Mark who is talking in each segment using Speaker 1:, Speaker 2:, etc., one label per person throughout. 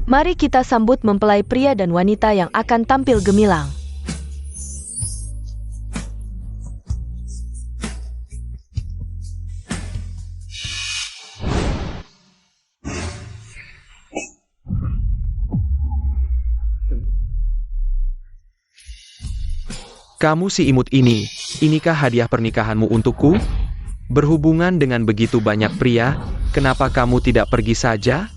Speaker 1: Mari kita sambut mempelai pria dan wanita yang akan tampil gemilang.
Speaker 2: Kamu si imut ini, inikah hadiah pernikahanmu untukku? Berhubungan dengan begitu banyak pria, kenapa kamu tidak pergi saja?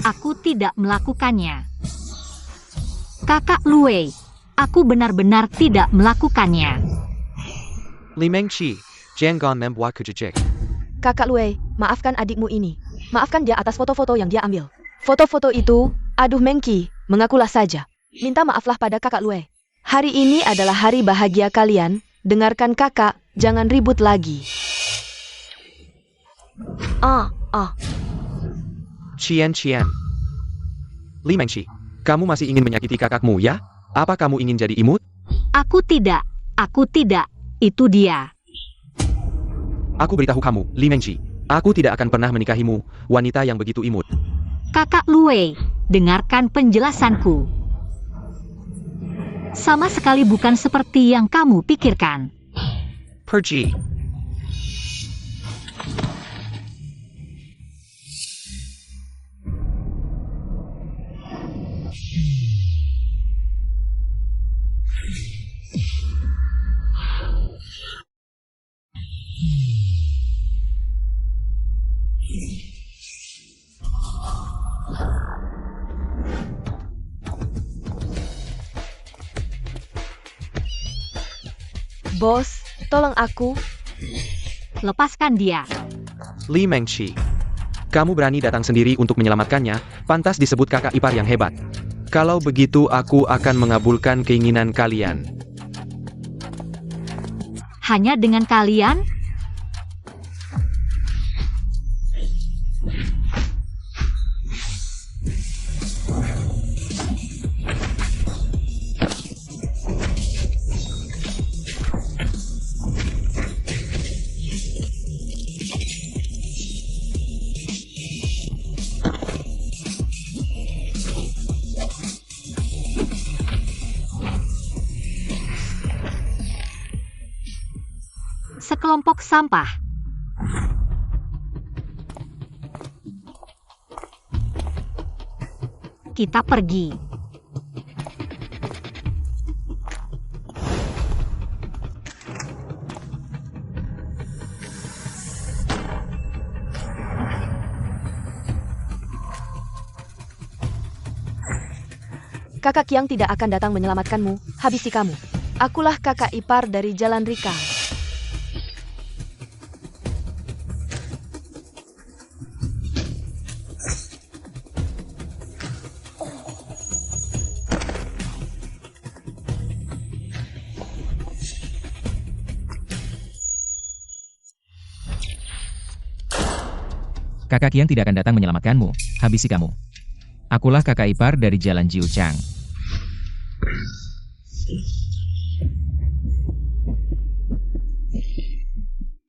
Speaker 3: Aku tidak melakukannya. Kakak Lue, aku benar-benar tidak melakukannya.
Speaker 2: Li Mengqi, jangan membuat kejejek.
Speaker 1: Kakak Lue, maafkan adikmu ini. Maafkan dia atas foto-foto yang dia ambil. Foto-foto itu, aduh Mengqi, mengakulah saja. Minta maaflah pada kakak Lue. Hari ini adalah hari bahagia kalian. Dengarkan kakak, jangan ribut lagi.
Speaker 2: Qian. Li Mengqi, kamu masih ingin menyakiti kakakmu ya? Apa kamu ingin jadi imut?
Speaker 3: Aku tidak. Itu dia.
Speaker 2: Aku beritahu kamu, Li Mengqi, aku tidak akan pernah menikahimu, wanita yang begitu imut.
Speaker 3: Kakak Lue, dengarkan penjelasanku. Sama sekali bukan seperti yang kamu pikirkan.
Speaker 2: Pergi.
Speaker 1: Bos, tolong aku.
Speaker 3: Lepaskan dia.
Speaker 2: Li Mengqi, kamu berani datang sendiri untuk menyelamatkannya, pantas disebut kakak ipar yang hebat. Kalau begitu aku akan mengabulkan keinginan kalian.
Speaker 3: Hanya dengan kalian? Sekelompok sampah. Kita pergi.
Speaker 1: Kakak Qiang tidak akan datang menyelamatkanmu, habisi kamu. Akulah kakak ipar dari Jalan Rikang.
Speaker 4: Kakak Qiang tidak akan datang menyelamatkanmu, habisi kamu. Akulah kakak ipar dari Jalan Jiuchang.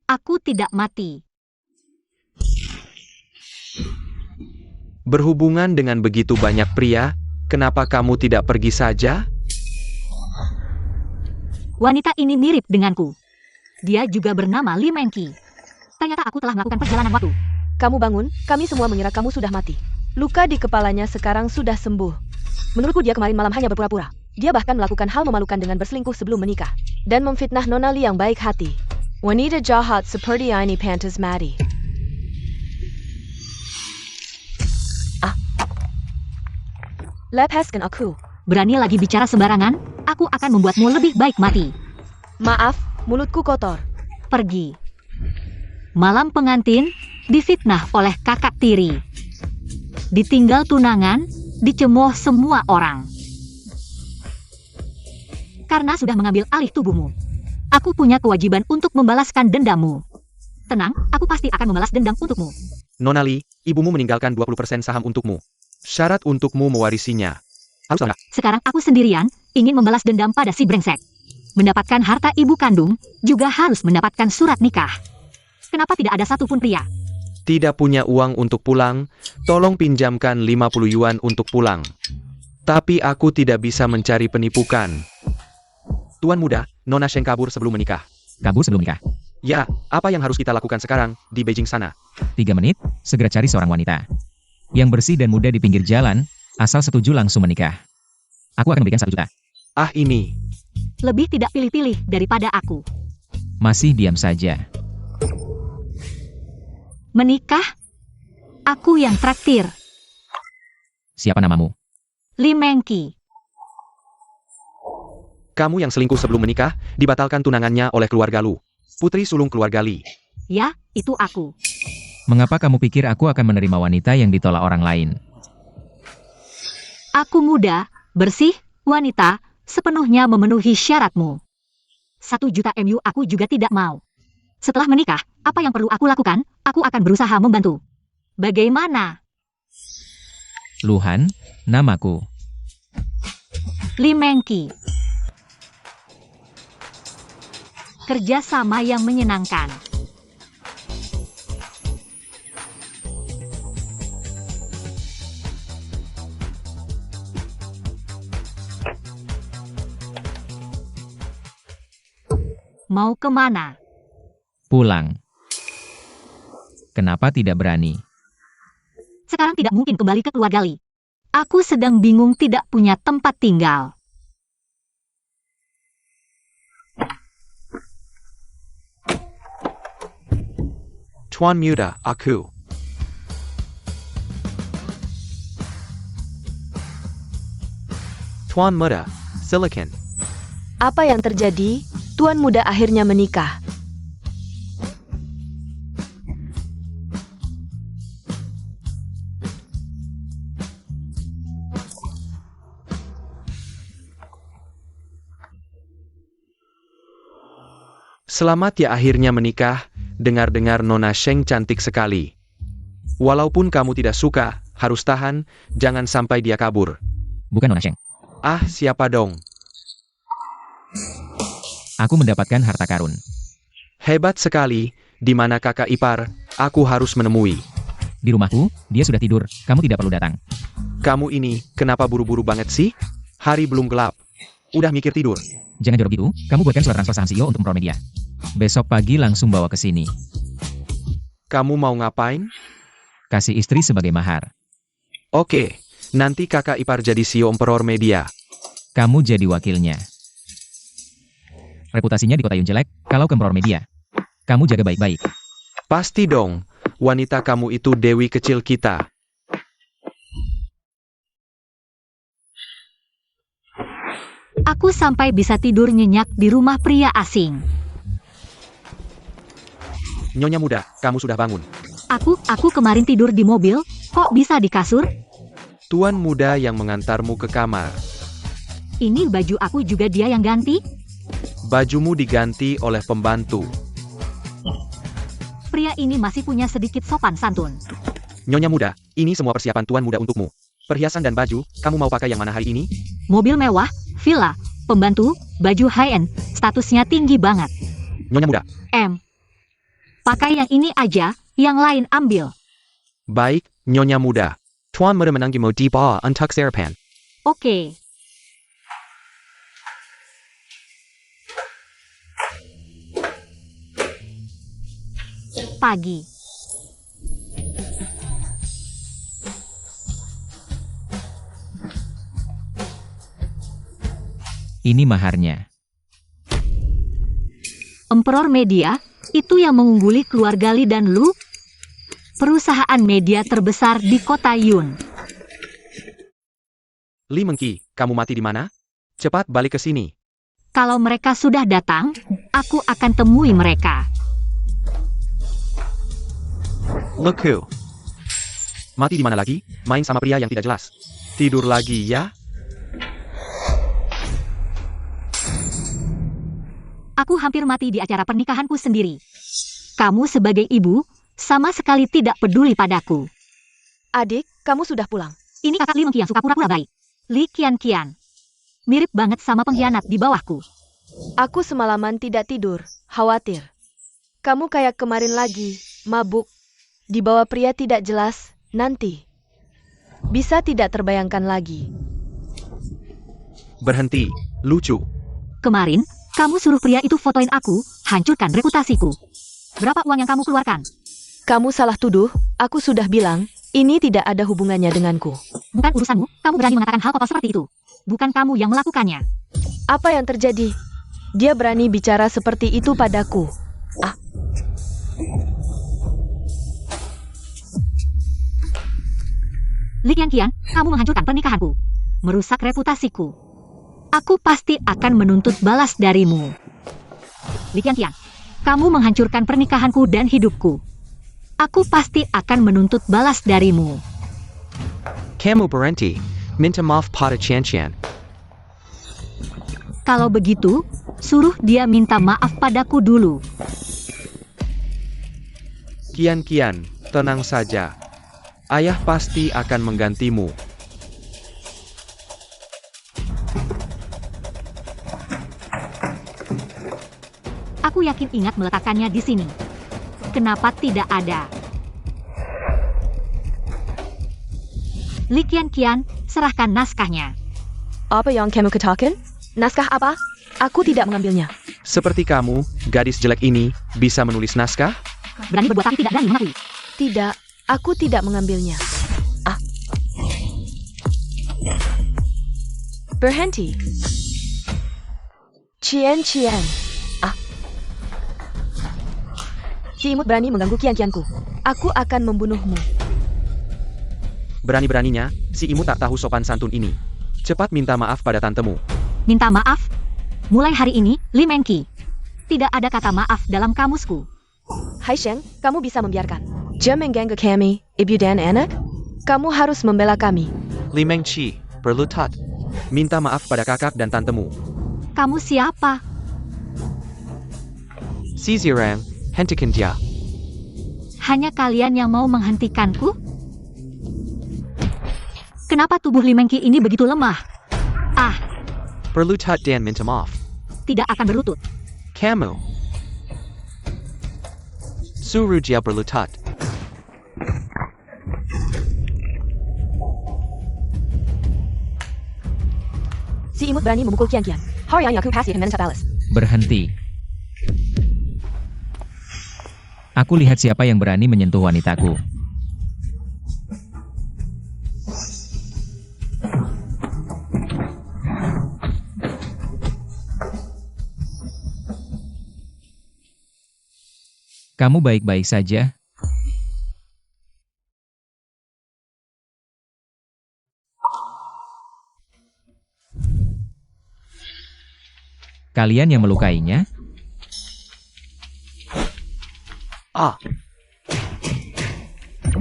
Speaker 3: Aku tidak mati.
Speaker 2: Berhubungan dengan begitu banyak pria, kenapa kamu tidak pergi saja?
Speaker 3: Wanita ini mirip denganku. Dia juga bernama Li Mengqi. Ternyata aku telah melakukan perjalanan waktu.
Speaker 1: Kamu bangun, kami semua mengira kamu sudah mati. Luka di kepalanya sekarang sudah sembuh. Menurutku dia kemarin malam hanya berpura-pura. Dia bahkan melakukan hal memalukan dengan berselingkuh sebelum menikah. Dan memfitnah Nona Li yang baik hati. Wanita jahat seperti ini pantas mati. Lepaskan aku.
Speaker 3: Berani lagi bicara sembarangan, aku akan membuatmu lebih baik mati.
Speaker 1: Maaf, mulutku kotor.
Speaker 3: Pergi. Malam pengantin, difitnah oleh kakak tiri. Ditinggal tunangan, dicemooh semua orang. Karena sudah mengambil alih tubuhmu. Aku punya kewajiban untuk membalaskan dendammu. Tenang, aku pasti akan membalas dendam untukmu.
Speaker 2: Nona Li, ibumu meninggalkan 20% saham untukmu. Syarat untukmu mewarisinya. Harus enggak?
Speaker 3: Sekarang aku sendirian, ingin membalas dendam pada si brengsek. Mendapatkan harta ibu kandung, juga harus mendapatkan surat nikah. Kenapa tidak ada satupun pria
Speaker 2: Tidak punya uang untuk pulang, tolong pinjamkan 50 yuan untuk pulang. Tapi aku tidak bisa mencari penipukan. Tuan muda, Nona Sheng kabur sebelum menikah.
Speaker 4: Kabur sebelum nikah.
Speaker 2: Ya, apa yang harus kita lakukan sekarang, di Beijing sana?
Speaker 4: 3 menit, segera cari seorang wanita. Yang bersih dan muda di pinggir jalan, asal setuju langsung menikah. Aku akan memberikan 1 juta.
Speaker 2: Ah ini,
Speaker 3: Lebih tidak pilih-pilih daripada aku.
Speaker 4: Masih diam saja.
Speaker 3: Menikah? Aku yang traktir.
Speaker 4: Siapa namamu?
Speaker 3: Li Mengqi.
Speaker 2: kamu yang selingkuh sebelum menikah, dibatalkan tunangannya oleh keluarga Lu. Putri sulung keluarga Li.
Speaker 3: Ya, itu aku.
Speaker 4: Mengapa kamu pikir aku akan menerima wanita yang ditolak orang lain?
Speaker 3: Aku muda, bersih, wanita, sepenuhnya memenuhi syaratmu. 1 juta MU aku juga tidak mau. Setelah menikah, apa yang perlu aku lakukan? Aku akan berusaha membantu. Bagaimana?
Speaker 4: Luhan, namaku.
Speaker 3: Li Mengqi. Kerjasama yang menyenangkan. Mau kemana?
Speaker 4: Pulang. Kenapa tidak berani?
Speaker 3: Sekarang tidak mungkin kembali ke keluarga Li. Aku sedang bingung tidak punya tempat tinggal.
Speaker 2: Tuan muda, aku. Tuan muda, silakan.
Speaker 1: Apa yang terjadi? Tuan muda akhirnya menikah.
Speaker 2: Selamat ya akhirnya menikah, dengar-dengar Nona Sheng cantik sekali. Walaupun kamu tidak suka, harus tahan, jangan sampai dia kabur.
Speaker 4: Bukan Nona Sheng.
Speaker 2: Ah, siapa dong?
Speaker 4: Aku mendapatkan harta karun.
Speaker 2: Hebat sekali, di mana kakak ipar, aku harus menemui.
Speaker 4: Di rumahku, dia sudah tidur. Kamu tidak perlu datang.
Speaker 2: Kamu ini, kenapa buru-buru banget sih? Hari belum gelap. Udah mikir tidur.
Speaker 4: Jangan jorok gitu, kamu buatkan surat transfer saham CEO untuk Pro Media. Besok pagi langsung bawa ke sini.
Speaker 2: Kamu mau ngapain?
Speaker 4: Kasih istri sebagai mahar.
Speaker 2: Oke, nanti kakak ipar jadi CEO Emperor Media.
Speaker 4: Kamu jadi wakilnya. Reputasinya di kota Yun jelek, kalau ke Pro Media. Kamu jaga baik-baik.
Speaker 2: Pasti dong, wanita kamu itu dewi kecil kita.
Speaker 3: Aku sampai bisa tidur nyenyak di rumah pria asing.
Speaker 2: Nyonya muda, kamu sudah bangun.
Speaker 3: Aku kemarin tidur di mobil, kok bisa di kasur?
Speaker 2: Tuan muda yang mengantarmu ke kamar.
Speaker 3: Ini baju aku juga dia yang ganti?
Speaker 2: Bajumu diganti oleh pembantu.
Speaker 3: Pria ini masih punya sedikit sopan santun.
Speaker 2: Nyonya muda, ini semua persiapan tuan muda untukmu. Perhiasan dan baju, kamu mau pakai yang mana hari ini?
Speaker 3: Mobil mewah, villa, pembantu, baju high-end, statusnya tinggi banget.
Speaker 2: Nyonya muda,
Speaker 3: Pakai yang ini aja, yang lain ambil.
Speaker 2: baik, Nyonya muda. Tuan muda menanggimu di bawah untuk sarapan.
Speaker 3: Oke. Pagi.
Speaker 4: Ini maharnya.
Speaker 3: Emperor Media, itu yang mengungguli keluarga Li dan Lu? Perusahaan media terbesar di kota Yun.
Speaker 2: Li Mengqi, kamu mati di mana? Cepat balik ke sini.
Speaker 3: Kalau mereka sudah datang, aku akan temui mereka.
Speaker 2: Leku. Mati di mana lagi? Main sama pria yang tidak jelas. Tidur lagi ya?
Speaker 3: Aku hampir mati di acara pernikahanku sendiri. Kamu sebagai ibu, sama sekali tidak peduli padaku.
Speaker 1: Adik, kamu sudah pulang.
Speaker 3: Ini kakak Li Mengqi yang suka pura-pura baik. Li Qian. Mirip banget sama pengkhianat di bawahku.
Speaker 1: Aku semalaman tidak tidur, khawatir. Kamu kayak kemarin lagi, mabuk. Dibawa pria tidak jelas, nanti. Bisa tidak terbayangkan lagi.
Speaker 2: Berhenti, lucu.
Speaker 3: Kemarin, kamu suruh pria itu fotoin aku, hancurkan reputasiku. Berapa uang yang kamu keluarkan?
Speaker 1: Kamu salah tuduh, aku sudah bilang, ini tidak ada hubungannya denganku.
Speaker 3: Bukan urusanmu, kamu berani mengatakan hal kotor seperti itu. Bukan kamu yang melakukannya.
Speaker 1: Apa yang terjadi? Dia berani bicara seperti itu padaku.
Speaker 3: Li Qian, kamu menghancurkan pernikahanku. Merusak reputasiku. Aku pasti akan menuntut balas darimu. Li Qian, kamu menghancurkan pernikahanku dan hidupku. Aku pasti akan menuntut balas darimu.
Speaker 2: Kamu berhenti, minta maaf pada Qian.
Speaker 3: Kalau begitu, suruh dia minta maaf padaku dulu.
Speaker 2: Qian, tenang saja. Ayah pasti akan menggantimu.
Speaker 3: Aku yakin ingat meletakkannya di sini. Kenapa tidak ada? Li Qian, serahkan naskahnya.
Speaker 1: Apa yang kamu katakan? Naskah apa? Aku tidak mengambilnya.
Speaker 2: Seperti kamu, gadis jelek ini, bisa menulis naskah?
Speaker 3: Berani berbuat tapi tidak berani mengakui.
Speaker 1: Tidak, aku tidak mengambilnya. Berhenti. Qian. Si imut berani mengganggu Qianku. Aku akan membunuhmu.
Speaker 2: Berani-beraninya, si imut tak tahu sopan santun ini. Cepat minta maaf pada tantemu.
Speaker 3: Minta maaf? Mulai hari ini, Li Mengqi. Tidak ada kata maaf dalam kamusku.
Speaker 1: Hai Sheng, kamu bisa membiarkan. Dia mengganggu kami, ibu dan anak. Kamu harus membela kami.
Speaker 2: Li Mengqi, berlutut. Minta maaf pada kakak dan tantemu.
Speaker 3: Kamu siapa?
Speaker 2: Si Zirang, hentikan dia.
Speaker 3: Hanya kalian yang mau menghentikanku? Kenapa tubuh Li Mengqi ini begitu lemah?
Speaker 2: Berlutut dan minta maaf.
Speaker 3: Tidak akan berlutut.
Speaker 2: Kamu. Suruh dia berlutut.
Speaker 1: Si imut berani memukul Qian. Hari yang aku pasti akan balas.
Speaker 4: Berhenti. Aku lihat siapa yang berani menyentuh wanitaku. Kamu baik-baik saja? Kalian yang melukainya?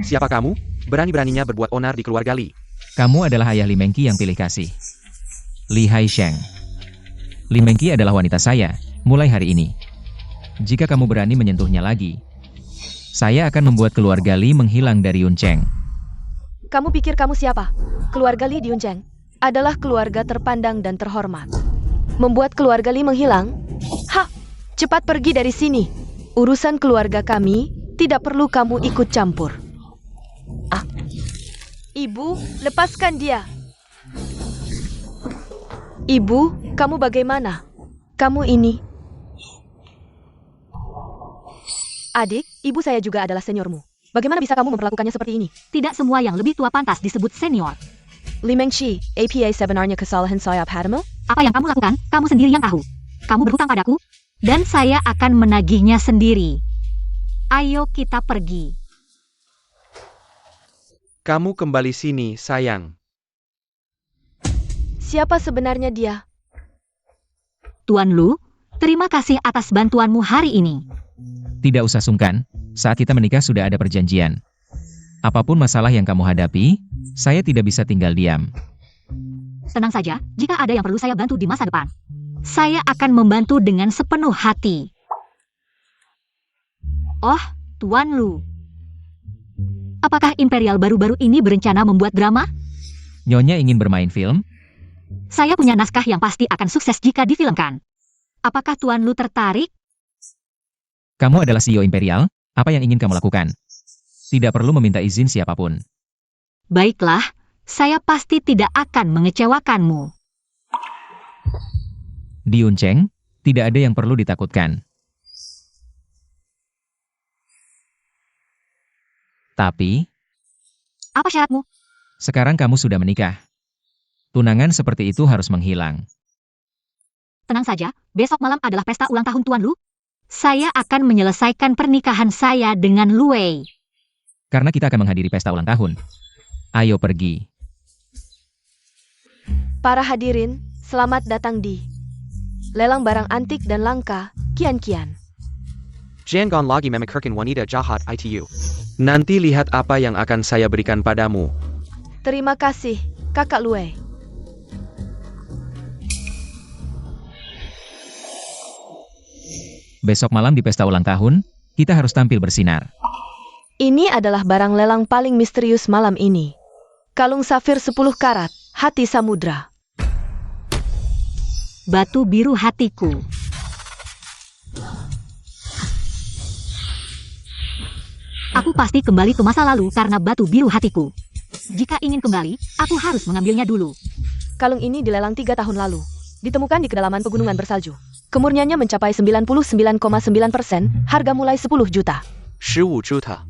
Speaker 2: Siapa kamu? Berani-beraninya berbuat onar di keluarga Li.
Speaker 4: Kamu adalah ayah Li Mengqi yang pilih kasih. Li Haisheng. Li Mengqi adalah wanita saya, mulai hari ini. Jika kamu berani menyentuhnya lagi, saya akan membuat keluarga Li menghilang dari Yuncheng.
Speaker 1: Kamu pikir kamu siapa? Keluarga Li di Yuncheng adalah keluarga terpandang dan terhormat. Membuat keluarga Li menghilang? Cepat pergi dari sini. Urusan keluarga kami tidak perlu kamu ikut campur. Ibu, lepaskan dia. Ibu, kamu bagaimana? Kamu ini. Adik, ibu saya juga adalah seniormu. Bagaimana bisa kamu memperlakukannya seperti ini?
Speaker 3: Tidak semua yang lebih tua pantas disebut senior.
Speaker 1: Li Mengqi, APA sebenarnya kesalahan saya padamu?
Speaker 3: Apa yang kamu lakukan, kamu sendiri yang tahu. Kamu berhutang padaku, dan saya akan menagihnya sendiri. Ayo kita pergi.
Speaker 2: Kamu kembali sini, sayang.
Speaker 1: Siapa sebenarnya dia?
Speaker 3: Tuan Lu, terima kasih atas bantuanmu hari ini.
Speaker 4: Tidak usah sungkan, saat kita menikah sudah ada perjanjian. Apapun masalah yang kamu hadapi, saya tidak bisa tinggal diam.
Speaker 3: Tenang saja, jika ada yang perlu saya bantu di masa depan, saya akan membantu dengan sepenuh hati. Oh, Tuan Lu. Apakah Imperial baru-baru ini berencana membuat drama?
Speaker 4: Nyonya ingin bermain film?
Speaker 3: Saya punya naskah yang pasti akan sukses jika difilmkan. Apakah Tuan Lu tertarik?
Speaker 4: Kamu adalah CEO Imperial, apa yang ingin kamu lakukan? Tidak perlu meminta izin siapapun.
Speaker 3: Baiklah, saya pasti tidak akan mengecewakanmu.
Speaker 4: Di Yuncheng, tidak ada yang perlu ditakutkan. Tapi,
Speaker 3: Apa syaratmu?
Speaker 4: sekarang kamu sudah menikah. Tunangan seperti itu harus menghilang.
Speaker 3: Tenang saja, besok malam adalah pesta ulang tahun Tuan Lu. Saya akan menyelesaikan pernikahan saya dengan Luwei.
Speaker 4: Karena kita akan menghadiri pesta ulang tahun. Ayo pergi.
Speaker 1: Para hadirin, selamat datang di lelang barang antik dan langka, Kian-Kian.
Speaker 2: Jangan lagi memikirkan wanita jahat itu. Nanti lihat apa yang akan saya berikan padamu.
Speaker 1: Terima kasih, Kakak Luwei.
Speaker 4: Besok malam di pesta ulang tahun, kita harus tampil bersinar.
Speaker 1: Ini adalah barang lelang paling misterius malam ini. Kalung safir 10 karat, hati samudra.
Speaker 3: Batu biru hatiku. Aku pasti kembali ke masa lalu karena batu biru hatiku. Jika ingin kembali, aku harus mengambilnya dulu.
Speaker 1: Kalung ini dilelang 3 tahun lalu. Ditemukan di kedalaman pegunungan bersalju. Kemurniannya mencapai 99,9%, harga mulai 10 juta.
Speaker 2: 15 juta.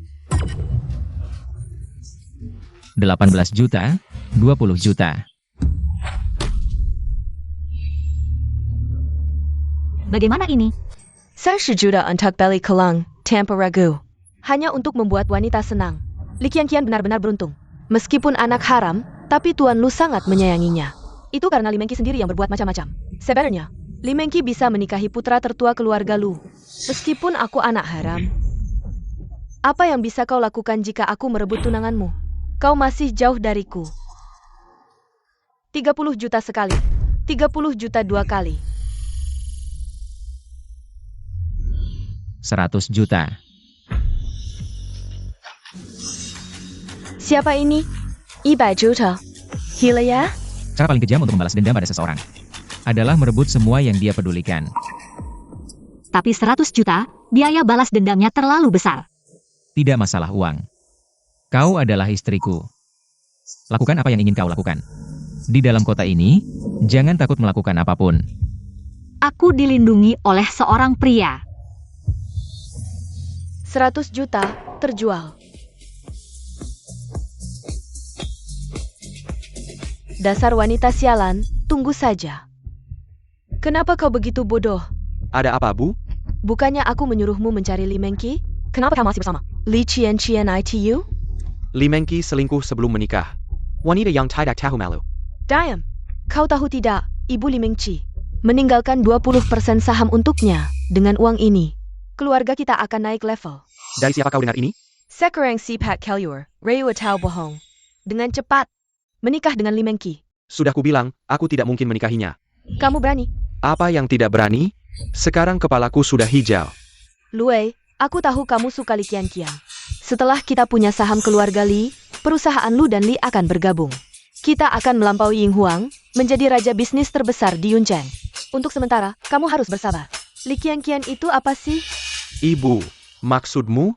Speaker 4: 18 juta, 20 juta.
Speaker 3: Bagaimana ini?
Speaker 1: 30 juta untuk beli kelang, tanpa ragu. Hanya untuk membuat wanita senang. Li Qianqian benar-benar beruntung. Meskipun anak haram, tapi Tuan Lu sangat menyayanginya. Itu karena Li Mengqi sendiri yang berbuat macam-macam. Sebenarnya, Li Mengqi bisa menikahi putra tertua keluarga Lu. Meskipun aku anak haram. Apa yang bisa kau lakukan jika aku merebut tunanganmu? Kau masih jauh dariku. 30 juta sekali. 30 juta 2 kali.
Speaker 4: 100 juta.
Speaker 1: Siapa ini? 100 juta. Gila ya?
Speaker 4: Cara paling kejam untuk membalas dendam pada seseorang adalah merebut semua yang dia pedulikan.
Speaker 3: Tapi 100 juta, biaya balas dendamnya terlalu besar.
Speaker 4: Tidak masalah uang. Kau adalah istriku. Lakukan apa yang ingin kau lakukan. Di dalam kota ini, jangan takut melakukan apapun.
Speaker 3: Aku dilindungi oleh seorang pria.
Speaker 1: 100 juta terjual. Dasar wanita sialan, tunggu saja. Kenapa kau begitu bodoh?
Speaker 2: Ada apa, Bu?
Speaker 1: Bukannya aku menyuruhmu mencari Li Mengqi? Kenapa kau masih bersama Li Qianqian itu?
Speaker 2: Li Mengqi selingkuh sebelum menikah. Wanita yang tidak tahu malu.
Speaker 1: Diam. Kau tahu tidak, Ibu Li Mengqi meninggalkan 20% saham untuknya. Dengan uang ini, keluarga kita akan naik level.
Speaker 2: Dari siapa kau dengar ini?
Speaker 1: Sekarang si Pat Kellier, Ryu tahu bohong. Dengan cepat, menikah dengan Li Mengqi.
Speaker 2: Sudah kubilang, aku tidak mungkin menikahinya.
Speaker 1: Kamu berani?
Speaker 2: Apa yang tidak berani? Sekarang kepalaku sudah hijau.
Speaker 1: Luwei, aku tahu kamu suka Li Qianqian. Setelah kita punya saham keluarga Li, perusahaan Lu dan Li akan bergabung. Kita akan melampaui Ying Huang, menjadi raja bisnis terbesar di Yuncheng. Untuk sementara, kamu harus bersabar. Li Qianqian itu apa sih?
Speaker 2: Ibu, maksudmu?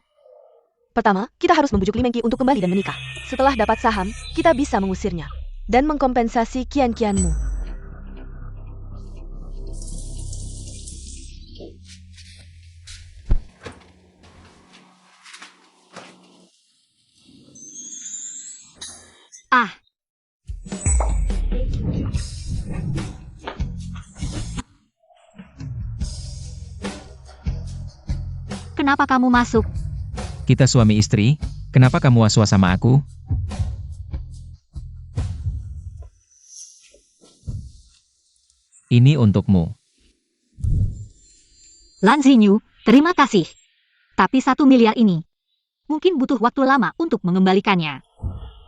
Speaker 1: Pertama, kita harus membujuk Li Mengqi untuk kembali dan menikah. Setelah dapat saham, kita bisa mengusirnya. Dan mengkompensasi Qianqianmu.
Speaker 3: Ah, kenapa kamu masuk?
Speaker 4: Kita suami istri, kenapa kamu was-was sama aku? Ini untukmu.
Speaker 3: Lan Xinyu, terima kasih. Tapi 1 miliar ini, mungkin butuh waktu lama untuk mengembalikannya.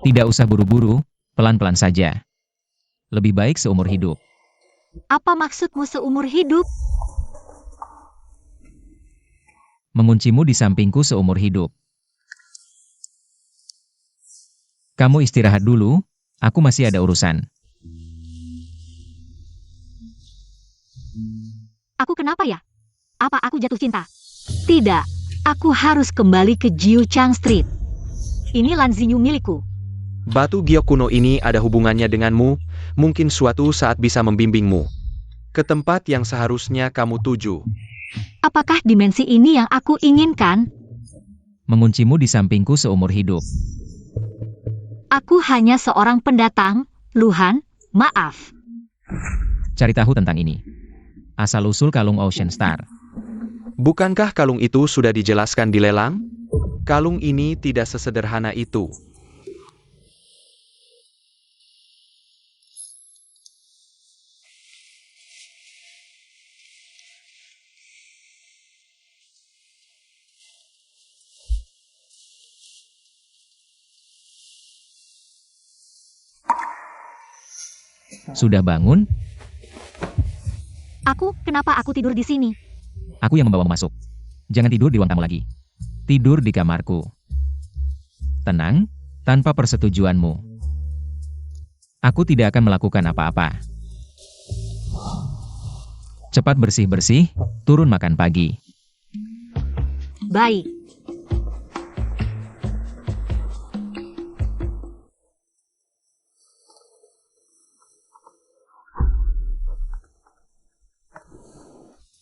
Speaker 4: Tidak usah buru-buru, pelan-pelan saja. Lebih baik seumur hidup.
Speaker 3: Apa maksudmu seumur hidup?
Speaker 4: Menguncimu di sampingku seumur hidup. Kamu istirahat dulu, aku masih ada urusan.
Speaker 3: Aku kenapa ya? Apa aku jatuh cinta? Tidak, aku harus kembali ke Jiuchang Street. Ini Lanzinyu milikku.
Speaker 2: Batu giok kuno ini ada hubungannya denganmu, mungkin suatu saat bisa membimbingmu ke tempat yang seharusnya kamu tuju.
Speaker 3: Apakah dimensi ini yang aku inginkan?
Speaker 4: Menguncimu di sampingku seumur hidup.
Speaker 3: Aku hanya seorang pendatang, Luhan, maaf.
Speaker 4: Cari tahu tentang ini. Asal-usul kalung Ocean Star.
Speaker 2: Bukankah kalung itu sudah dijelaskan di lelang? Kalung ini tidak sesederhana itu.
Speaker 4: Sudah bangun?
Speaker 3: Kenapa aku tidur di sini?
Speaker 4: Aku yang membawamu masuk. Jangan tidur di ruang tamu lagi. Tidur di kamarku. Tenang, tanpa persetujuanmu. Aku tidak akan melakukan apa-apa. Cepat bersih-bersih, turun makan pagi.
Speaker 3: Baik.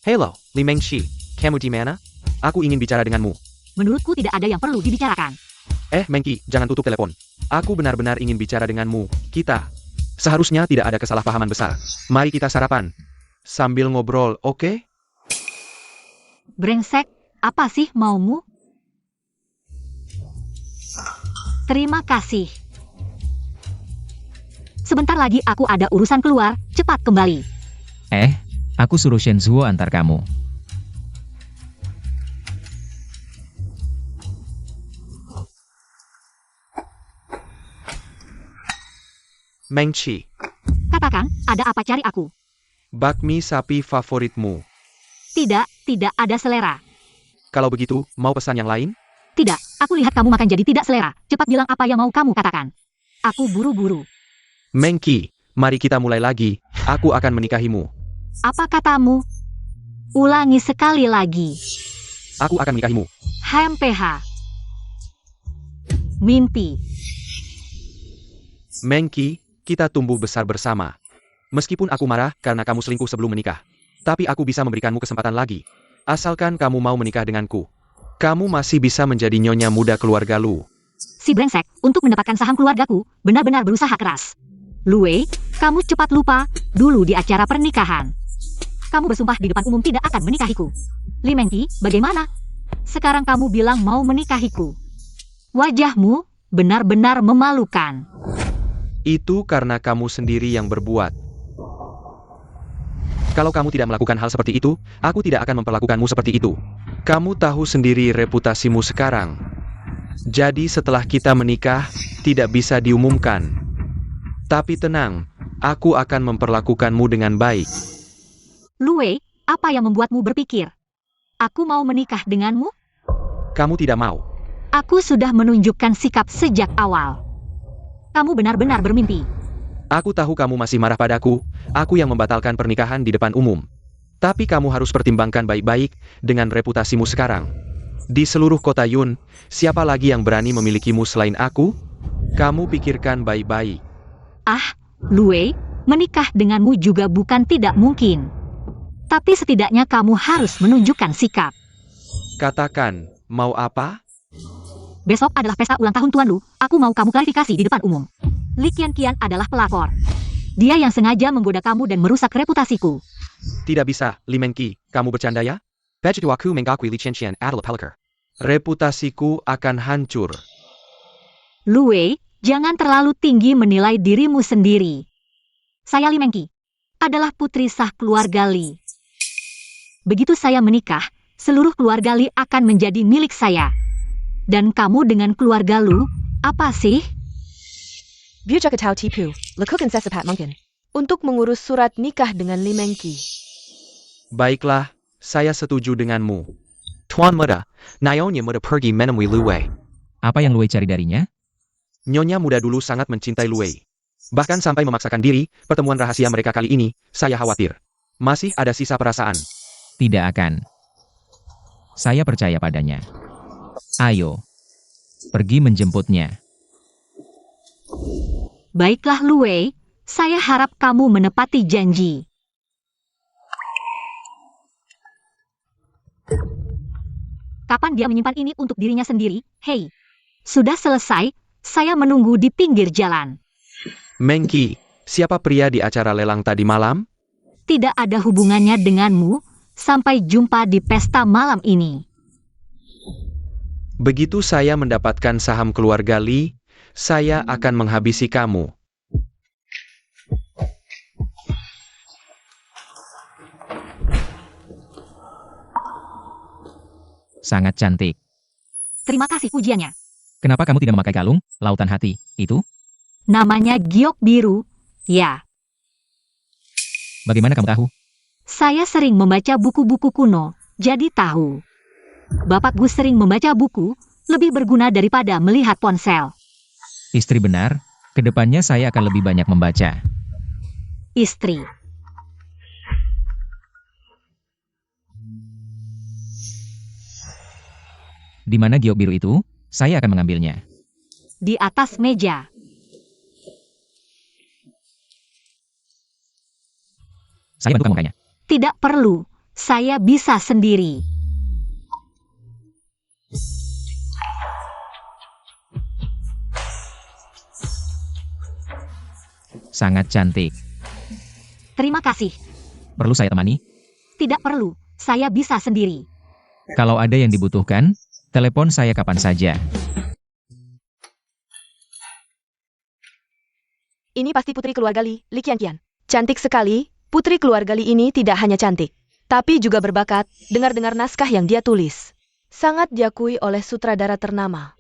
Speaker 2: Hello, Li Mengshi. Kamu di mana? Aku ingin bicara denganmu.
Speaker 3: Menurutku tidak ada yang perlu dibicarakan.
Speaker 2: Mengki, jangan tutup telepon. Aku benar-benar ingin bicara denganmu. Kita. Seharusnya tidak ada kesalahpahaman besar. Mari kita sarapan. Sambil ngobrol, oke?
Speaker 3: Brengsek, apa sih maumu? Terima kasih. Sebentar lagi aku ada urusan keluar, cepat kembali.
Speaker 4: Aku suruh Shenzuo antar kamu.
Speaker 2: Mengchi,
Speaker 3: Katakan, ada apa cari aku?
Speaker 2: bakmi sapi favoritmu.
Speaker 3: Tidak ada selera.
Speaker 2: Kalau begitu, mau pesan yang lain?
Speaker 3: Tidak, aku lihat kamu makan jadi tidak selera. Cepat bilang apa yang mau kamu katakan. Aku buru-buru.
Speaker 2: Mengki, mari kita mulai lagi. Aku akan menikahimu.
Speaker 3: Apa katamu? Ulangi sekali lagi.
Speaker 2: Aku akan menikahimu.
Speaker 3: HMPH. Mimpi.
Speaker 2: Mengki, kita tumbuh besar bersama. Meskipun aku marah karena kamu selingkuh sebelum menikah. Tapi aku bisa memberikanmu kesempatan lagi. Asalkan kamu mau menikah denganku. Kamu masih bisa menjadi nyonya muda keluarga Lu.
Speaker 3: Si brengsek, untuk mendapatkan saham keluargaku, benar-benar berusaha keras. Lue, kamu cepat lupa, dulu di acara pernikahan. Kamu bersumpah di depan umum tidak akan menikahiku. Li Mengki, bagaimana? Sekarang kamu bilang mau menikahiku. Wajahmu benar-benar memalukan.
Speaker 2: Itu karena kamu sendiri yang berbuat. Kalau kamu tidak melakukan hal seperti itu, aku tidak akan memperlakukanmu seperti itu. Kamu tahu sendiri reputasimu sekarang. Jadi setelah kita menikah, tidak bisa diumumkan. Tapi tenang, aku akan memperlakukanmu dengan baik.
Speaker 3: Lue, apa yang membuatmu berpikir? Aku mau menikah denganmu?
Speaker 2: Kamu tidak mau.
Speaker 3: Aku sudah menunjukkan sikap sejak awal. Kamu benar-benar bermimpi.
Speaker 2: Aku tahu kamu masih marah padaku, aku yang membatalkan pernikahan di depan umum. Tapi kamu harus pertimbangkan baik-baik dengan reputasimu sekarang. Di seluruh kota Yun, siapa lagi yang berani memilikimu selain aku? Kamu pikirkan baik-baik.
Speaker 3: Lue, menikah denganmu juga bukan tidak mungkin. Tapi setidaknya kamu harus menunjukkan sikap.
Speaker 2: Katakan, mau apa?
Speaker 3: Besok adalah pesta ulang tahun Tuan Lu, aku mau kamu klarifikasi di depan umum. Li Qian adalah pelapor. Dia yang sengaja menggoda kamu dan merusak reputasiku.
Speaker 2: Tidak bisa, Li Mengki, kamu bercanda ya? Begitu aku mengakui Li Qian adalah pelakor. Reputasiku akan hancur.
Speaker 3: Lue, jangan terlalu tinggi menilai dirimu sendiri. Saya Li Mengki, adalah putri sah keluarga Li. Begitu saya menikah, seluruh keluarga Li akan menjadi milik saya. Dan kamu dengan keluarga Lu, apa sih?
Speaker 1: Biar tahu tipu, lakukan sesepat mungkin. Untuk mengurus surat nikah dengan Li Mengki.
Speaker 2: Baiklah, saya setuju denganmu. Tuan muda, Nyonya muda pergi menemui Lue.
Speaker 4: Apa yang Lue cari darinya?
Speaker 2: Nyonya muda dulu sangat mencintai Lue. Bahkan sampai memaksakan diri, pertemuan rahasia mereka kali ini, saya khawatir. Masih ada sisa perasaan.
Speaker 4: Tidak akan. Saya percaya padanya. Ayo. pergi menjemputnya.
Speaker 3: Baiklah Lue, saya harap kamu menepati janji. Kapan dia menyimpan ini untuk dirinya sendiri? Hei, sudah selesai, saya menunggu di pinggir jalan.
Speaker 2: Mengki, siapa pria di acara lelang tadi malam?
Speaker 3: Tidak ada hubungannya denganmu, sampai jumpa di pesta malam ini.
Speaker 2: Begitu saya mendapatkan saham keluarga Li, saya akan menghabisi kamu.
Speaker 4: Sangat cantik.
Speaker 3: Terima kasih pujiannya.
Speaker 4: Kenapa kamu tidak memakai kalung, lautan hati, itu?
Speaker 3: Namanya giok biru. Ya,
Speaker 4: Bagaimana kamu tahu?
Speaker 3: saya sering membaca buku-buku kuno, jadi tahu. Bapakku sering membaca buku, lebih berguna daripada melihat ponsel.
Speaker 4: Istri benar, kedepannya saya akan lebih banyak membaca.
Speaker 3: Istri.
Speaker 4: Di mana giok biru itu? Saya akan mengambilnya.
Speaker 3: Di atas meja.
Speaker 4: Saya bantu kamu makanya.
Speaker 3: Tidak perlu, saya bisa sendiri.
Speaker 4: Sangat cantik.
Speaker 3: Terima kasih.
Speaker 4: Perlu saya temani?
Speaker 3: Tidak perlu, saya bisa sendiri.
Speaker 4: Kalau ada yang dibutuhkan, telepon saya kapan saja.
Speaker 1: Ini pasti putri keluarga Li, Li Qianqian. Cantik sekali, putri keluarga Li ini tidak hanya cantik, tapi juga berbakat, dengar-dengar naskah yang dia tulis. Sangat diakui oleh sutradara ternama.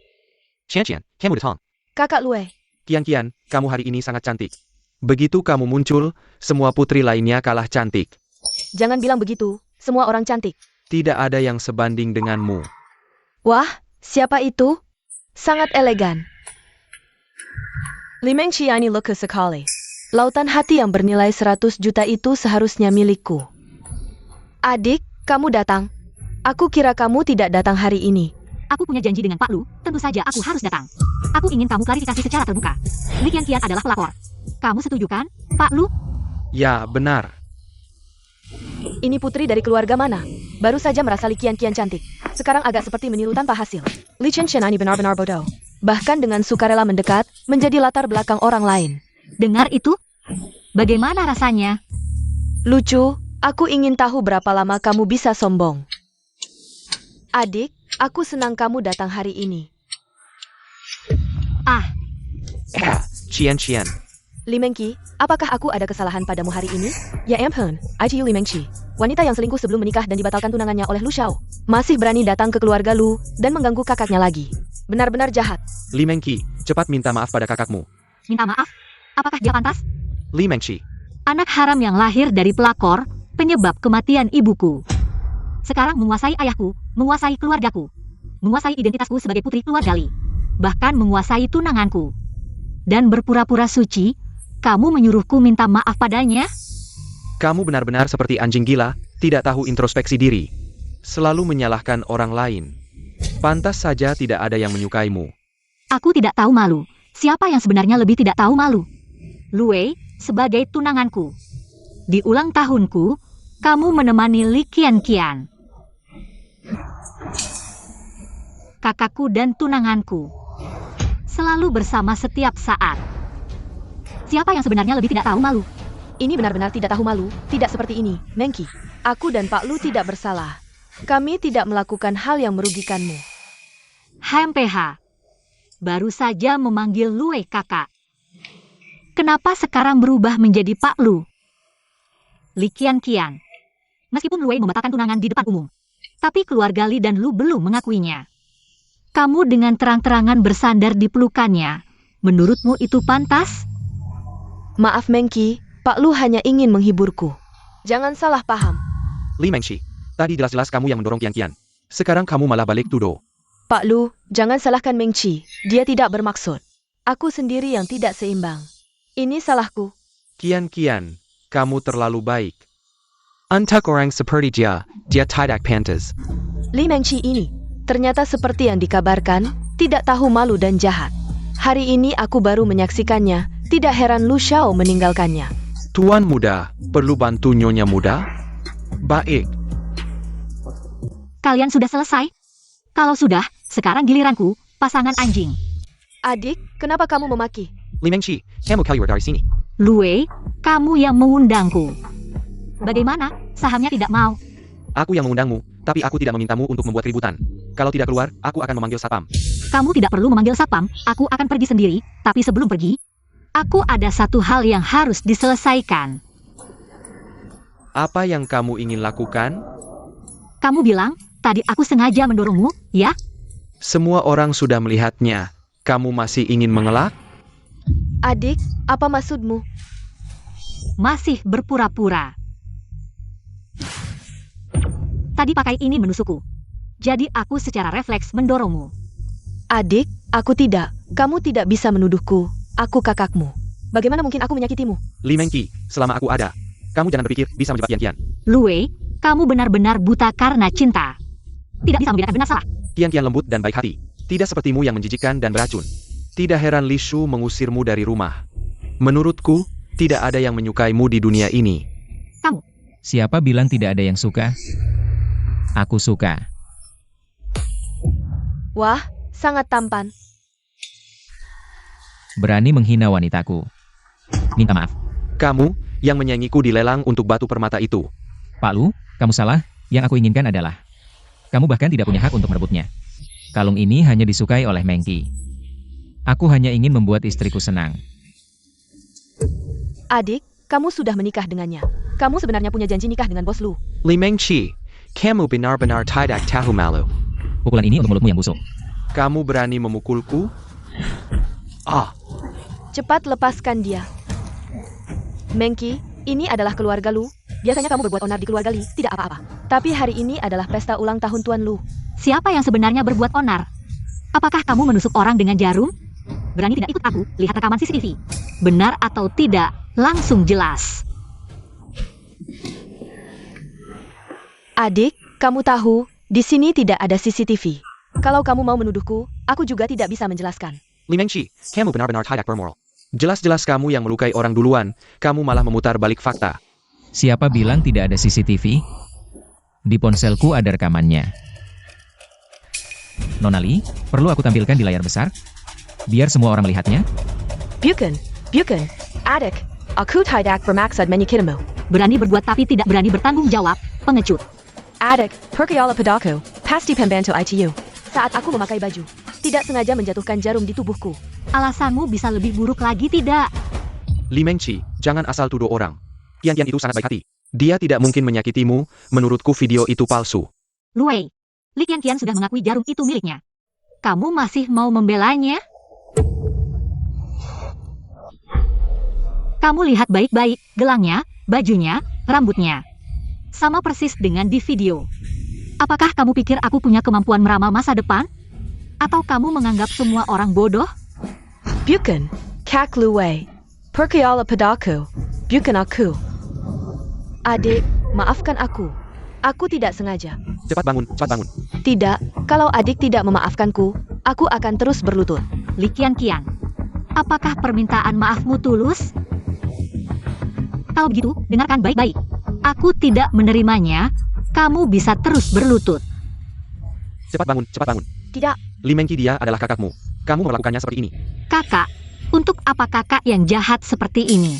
Speaker 2: Qian, kamu datang.
Speaker 1: Kakak Lue,
Speaker 2: Qian, kamu hari ini sangat cantik. Begitu kamu muncul, semua putri lainnya kalah cantik.
Speaker 1: jangan bilang begitu, semua orang cantik.
Speaker 2: Tidak ada yang sebanding denganmu.
Speaker 1: Wah, siapa itu? Sangat elegan. Li Mengqi ini lucu sekali. Lautan hati yang bernilai 100 juta itu seharusnya milikku. Adik, kamu datang. Aku kira kamu tidak datang hari ini.
Speaker 3: Aku punya janji dengan Pak Lu, tentu saja aku harus datang. Aku ingin kamu klarifikasi secara terbuka. Li Qianqian adalah pelapor. Kamu setuju kan, Pak Lu?
Speaker 2: Ya, benar.
Speaker 1: Ini putri dari keluarga mana? Baru saja merasa Li Qianqian cantik. Sekarang agak seperti meniru tanpa hasil. Li Qianqian ini benar-benar bodoh. Bahkan dengan sukarela mendekat, menjadi latar belakang orang lain.
Speaker 3: Dengar itu? Bagaimana rasanya?
Speaker 1: Lucu, aku ingin tahu berapa lama kamu bisa sombong. Adik, aku senang kamu datang hari ini.
Speaker 3: Ah,
Speaker 2: Qian.
Speaker 1: Li Mengqi, apakah aku ada kesalahan padamu hari ini? Ya ampun, ITU Li Mengqi. Wanita yang selingkuh sebelum menikah dan dibatalkan tunangannya oleh Lu Xiao. Masih berani datang ke keluarga Lu dan mengganggu kakaknya lagi. Benar-benar jahat.
Speaker 2: Li Mengqi, cepat minta maaf pada kakakmu.
Speaker 3: minta maaf? Apakah dia pantas?
Speaker 2: Li Mengqi.
Speaker 3: Anak haram yang lahir dari pelakor, penyebab kematian ibuku. Sekarang menguasai ayahku, menguasai keluargaku, menguasai identitasku sebagai putri keluarga Li. Bahkan menguasai tunanganku. Dan berpura-pura suci, kamu menyuruhku minta maaf padanya?
Speaker 2: Kamu benar-benar seperti anjing gila, tidak tahu introspeksi diri. Selalu menyalahkan orang lain. Pantas saja tidak ada yang menyukaimu.
Speaker 3: Aku tidak tahu malu. Siapa yang sebenarnya lebih tidak tahu malu? Lue, sebagai tunanganku. Di ulang tahunku, kamu menemani Li Qianqian. Kakakku dan tunanganku. Selalu bersama setiap saat. Siapa yang sebenarnya lebih tidak tahu malu?
Speaker 1: Ini benar-benar tidak tahu malu, tidak seperti ini, Mengqi. Aku dan Pak Lu tidak bersalah. Kami tidak melakukan hal yang merugikanmu.
Speaker 3: HMPH. Baru saja memanggil Lue kakak. Kenapa sekarang berubah menjadi Pak Lu? Li Qianqian. Meskipun Lue membatalkan tunangan di depan umum, tapi keluarga Li dan Lu belum mengakuinya. Kamu dengan terang-terangan bersandar di pelukannya. Menurutmu itu pantas?
Speaker 1: Maaf Mengqi, Pak Lu hanya ingin menghiburku. Jangan salah paham.
Speaker 2: Li Mengqi, tadi jelas-jelas kamu yang mendorong Qian. Sekarang kamu malah balik tuduh.
Speaker 1: Pak Lu, jangan salahkan Mengqi. Dia tidak bermaksud. Aku sendiri yang tidak seimbang. Ini salahku.
Speaker 2: Qian, kamu terlalu baik. Untuk orang seperti dia tidak pantas.
Speaker 1: Li Mengqi ini. Ternyata seperti yang dikabarkan, tidak tahu malu dan jahat. Hari ini aku baru menyaksikannya, tidak heran Lu Xiao meninggalkannya.
Speaker 2: Tuan muda, perlu bantu nyonya muda? Baik.
Speaker 3: Kalian sudah selesai? Kalau sudah, sekarang giliranku, pasangan anjing.
Speaker 1: Adik, kenapa kamu memaki?
Speaker 2: Li Mengqi, kamu keluar dari sini.
Speaker 3: Lue, kamu yang mengundangku. Bagaimana? Sahamnya tidak mau.
Speaker 2: Aku yang mengundangmu, tapi aku tidak memintamu untuk membuat keributan. Kalau tidak keluar, aku akan memanggil satpam.
Speaker 3: Kamu tidak perlu memanggil satpam, aku akan pergi sendiri, tapi sebelum pergi, aku ada satu hal yang harus diselesaikan.
Speaker 2: Apa yang kamu ingin lakukan?
Speaker 3: Kamu bilang, tadi aku sengaja mendorongmu, ya?
Speaker 2: Semua orang sudah melihatnya. Kamu masih ingin mengelak?
Speaker 1: Adik, apa maksudmu?
Speaker 3: Masih berpura-pura. Tadi pakai ini menusukku. Jadi aku secara refleks mendorongmu.
Speaker 1: Adik, aku tidak. Kamu tidak bisa menuduhku. Aku kakakmu. Bagaimana mungkin aku menyakitimu?
Speaker 2: Li Mengqi, selama aku ada, kamu jangan berpikir bisa menjebak Qian Qian.
Speaker 3: Lue, kamu benar-benar buta karena cinta. Tidak bisa membedakan benar salah.
Speaker 2: Qian Qian lembut dan baik hati. Tidak sepertimu yang menjijikkan dan beracun. Tidak heran Li Shu mengusirmu dari rumah. Menurutku, tidak ada yang menyukaimu di dunia ini.
Speaker 3: Kamu,
Speaker 4: Siapa bilang tidak ada yang suka? Aku suka.
Speaker 1: Wah, sangat tampan.
Speaker 4: Berani menghina wanitaku. Minta maaf.
Speaker 2: Kamu, yang menyanyiku di lelang untuk batu permata itu.
Speaker 4: Pak Lu, kamu salah. Yang aku inginkan adalah kamu bahkan tidak punya hak untuk merebutnya. Kalung ini hanya disukai oleh Mengqi. Aku hanya ingin membuat istriku senang.
Speaker 1: Adik, kamu sudah menikah dengannya. Kamu sebenarnya punya janji nikah dengan bos Lu.
Speaker 2: Li Mengqi, kamu benar-benar tidak tahu malu.
Speaker 4: Pukulan ini untuk mulutmu yang busuk.
Speaker 2: Kamu berani memukulku? Ah,
Speaker 1: Cepat lepaskan dia. Mengqi, ini adalah keluarga Lu. Biasanya kamu berbuat onar di keluarga Li, tidak apa-apa. Tapi hari ini adalah pesta ulang tahun Tuan Lu.
Speaker 3: siapa yang sebenarnya berbuat onar? Apakah kamu menusuk orang dengan jarum? Berani tidak ikut aku, lihat rekaman CCTV. Benar atau tidak, langsung jelas.
Speaker 1: Adik, kamu tahu, di sini tidak ada CCTV. Kalau kamu mau menuduhku, aku juga tidak bisa menjelaskan.
Speaker 2: Li Mengqi, kamu benar-benar tidak bermoral. Jelas-jelas kamu yang melukai orang duluan, kamu malah memutar balik fakta.
Speaker 4: Siapa bilang tidak ada CCTV? Di ponselku ada rekamannya. Nona Li, perlu aku tampilkan di layar besar? Biar semua orang melihatnya?
Speaker 1: Bukan, adik, aku tidak bermaksud menyakitimu.
Speaker 3: Berani berbuat tapi tidak berani bertanggung jawab, pengecut.
Speaker 1: Adik, percaya padaku, pasti pembantu ITU. Saat aku memakai baju, tidak sengaja menjatuhkan jarum di tubuhku.
Speaker 3: Alasanmu bisa lebih buruk lagi tidak?
Speaker 2: Li Mengqi, jangan asal tuduh orang. Qian Qian itu sangat baik hati. Dia tidak mungkin menyakitimu, menurutku video itu palsu.
Speaker 3: Lue, Li Qian sudah mengakui jarum itu miliknya. Kamu masih mau membelanya? Kamu lihat baik-baik, gelangnya, bajunya, rambutnya. Sama persis dengan di video. Apakah kamu pikir aku punya kemampuan meramal masa depan? Atau kamu menganggap semua orang bodoh?
Speaker 1: Bukan, Kak Lue. Percaya padaku, bukan aku. Adik, maafkan aku. Aku tidak sengaja.
Speaker 2: Cepat bangun, cepat bangun.
Speaker 1: Tidak, kalau adik tidak memaafkanku, aku akan terus berlutut.
Speaker 3: Li Qian, apakah permintaan maafmu tulus? Kalau begitu, dengarkan baik-baik. Aku tidak menerimanya, kamu bisa terus berlutut.
Speaker 2: Cepat bangun, cepat bangun.
Speaker 1: Tidak,
Speaker 2: Li Mengqi dia adalah kakakmu. Kamu melakukannya seperti ini.
Speaker 3: Kakak, untuk apa kakak yang jahat seperti ini?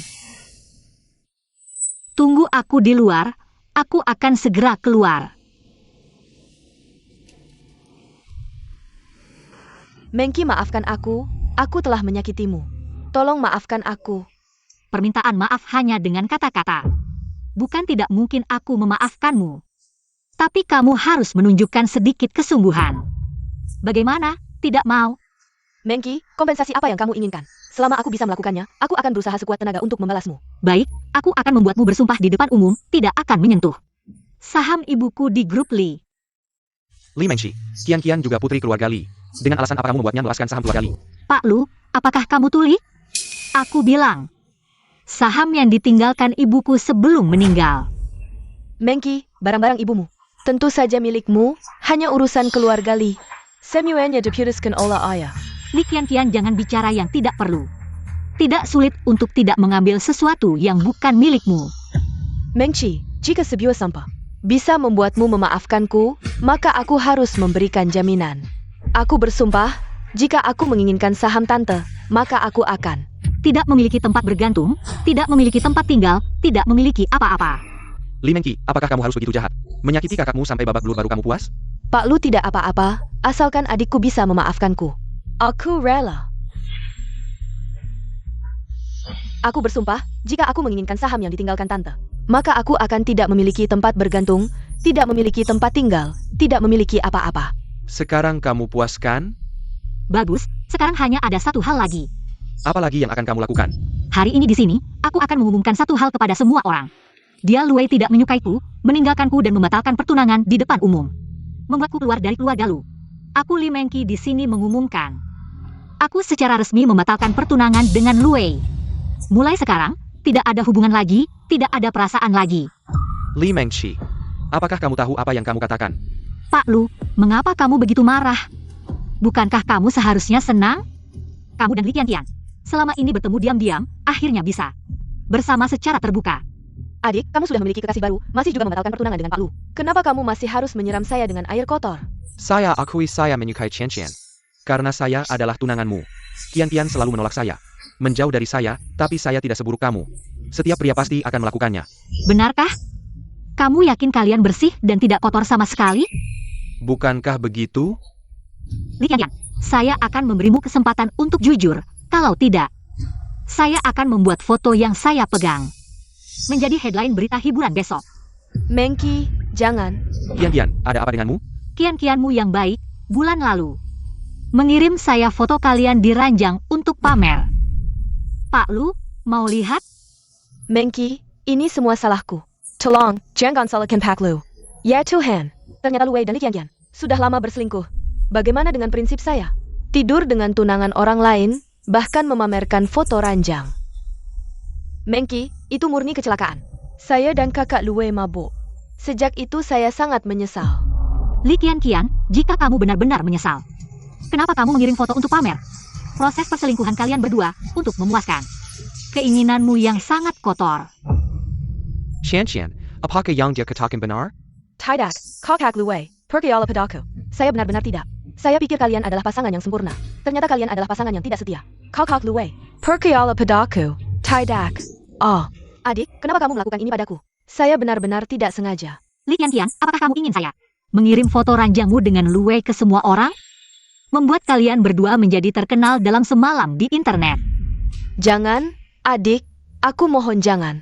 Speaker 3: Tunggu aku di luar, aku akan segera keluar.
Speaker 1: Mengqi maafkan aku telah menyakitimu. Tolong maafkan aku.
Speaker 3: Permintaan maaf hanya dengan kata-kata. Bukan tidak mungkin aku memaafkanmu. Tapi kamu harus menunjukkan sedikit kesungguhan. Bagaimana? Tidak mau?
Speaker 1: Mengqi, kompensasi apa yang kamu inginkan? Selama aku bisa melakukannya, aku akan berusaha sekuat tenaga untuk membalasmu.
Speaker 3: Baik, aku akan membuatmu bersumpah di depan umum, tidak akan menyentuh saham ibuku di grup Li.
Speaker 2: Li Mengqi, Qian Qian juga putri keluarga Li. Dengan alasan apa kamu membuatnya melepaskan saham keluarga Li?
Speaker 3: Pak Lu, apakah kamu tuli? Aku bilang, saham yang ditinggalkan ibuku sebelum meninggal.
Speaker 1: Mengqi, barang-barang ibumu. Tentu saja milikmu, hanya urusan keluarga Li. Semuanya diputuskan oleh ayah.
Speaker 3: Li Qianqian, jangan bicara yang tidak perlu. Tidak sulit untuk tidak mengambil sesuatu yang bukan milikmu.
Speaker 1: Meng Qi, jika sebuah sampah bisa membuatmu memaafkanku, maka aku harus memberikan jaminan. Aku bersumpah, jika aku menginginkan saham tante, maka aku akan.
Speaker 3: Tidak memiliki tempat bergantung, tidak memiliki tempat tinggal, tidak memiliki apa-apa.
Speaker 2: Li Mengqi, apakah kamu harus begitu jahat? Menyakiti kakakmu sampai babak belur baru kamu puas?
Speaker 1: Pak Lu tidak apa-apa, asalkan adikku bisa memaafkanku. Aku rela. Aku bersumpah, jika aku menginginkan saham yang ditinggalkan tante, maka aku akan tidak memiliki tempat bergantung, tidak memiliki tempat tinggal, tidak memiliki apa-apa.
Speaker 2: Sekarang kamu puas kan?
Speaker 3: Bagus, sekarang hanya ada satu hal lagi.
Speaker 2: Apa lagi yang akan kamu lakukan?
Speaker 3: Hari ini di sini, aku akan mengumumkan satu hal kepada semua orang. Dia Luwei tidak menyukaiku, meninggalkanku dan membatalkan pertunangan di depan umum. Membuatku keluar dari keluarga Lu. Aku Li Mengqi di sini mengumumkan. Aku secara resmi membatalkan pertunangan dengan Luwei. Mulai sekarang, tidak ada hubungan lagi, tidak ada perasaan lagi.
Speaker 2: Li Mengqi, apakah kamu tahu apa yang kamu katakan?
Speaker 3: Pak Lu, mengapa kamu begitu marah? Bukankah kamu seharusnya senang? Kamu dan Li Qianqian selama ini bertemu diam-diam, akhirnya bisa bersama secara terbuka.
Speaker 1: Adik, kamu sudah memiliki kekasih baru, masih juga membatalkan pertunangan dengan Pak Lu. Kenapa kamu masih harus menyiram saya dengan air kotor?
Speaker 2: Saya akui saya menyukai Qian Qian. Karena saya adalah tunanganmu. Qian selalu menolak saya. Menjauh dari saya, tapi saya tidak seburuk kamu. Setiap pria pasti akan melakukannya.
Speaker 3: Benarkah? Kamu yakin kalian bersih dan tidak kotor sama sekali?
Speaker 2: Bukankah begitu?
Speaker 3: Li Qianqian, saya akan memberimu kesempatan untuk jujur. Kalau tidak, saya akan membuat foto yang saya pegang menjadi headline berita hiburan besok.
Speaker 1: Meng Qi, jangan.
Speaker 2: Qian, ada apa denganmu?
Speaker 3: Qianqianmu yang baik, bulan lalu mengirim saya foto kalian di ranjang untuk pamer. Pak Lu, mau lihat?
Speaker 1: Meng Qi, ini semua salahku. Tolong, jangan salahkan Pak Lu. Ya Tuhan, ternyata Luwei dan Li Qianqian sudah lama berselingkuh. Bagaimana dengan prinsip saya? Tidur dengan tunangan orang lain, bahkan memamerkan foto ranjang. Meng Qi, itu murni kecelakaan. Saya dan kakak Luwei mabuk. Sejak itu saya sangat menyesal.
Speaker 3: Li Qianqian, jika kamu benar-benar menyesal, kenapa kamu mengirim foto untuk pamer? Proses perselingkuhan kalian berdua untuk memuaskan keinginanmu yang sangat kotor.
Speaker 2: Qian, apakah yang dia katakan benar?
Speaker 1: Tidak, kakak Luwei, pergi ala padaku. Saya benar-benar tidak. Saya pikir kalian adalah pasangan yang sempurna. Ternyata kalian adalah pasangan yang tidak setia. Kakak Luwei, pergi ala padaku. Tidak. Oh, adik, kenapa kamu melakukan ini padaku? Saya benar-benar tidak sengaja.
Speaker 3: Li Qianqian, apakah kamu ingin saya mengirim foto ranjangmu dengan Luwei ke semua orang? Membuat kalian berdua menjadi terkenal dalam semalam di internet.
Speaker 1: Jangan, adik, aku mohon jangan.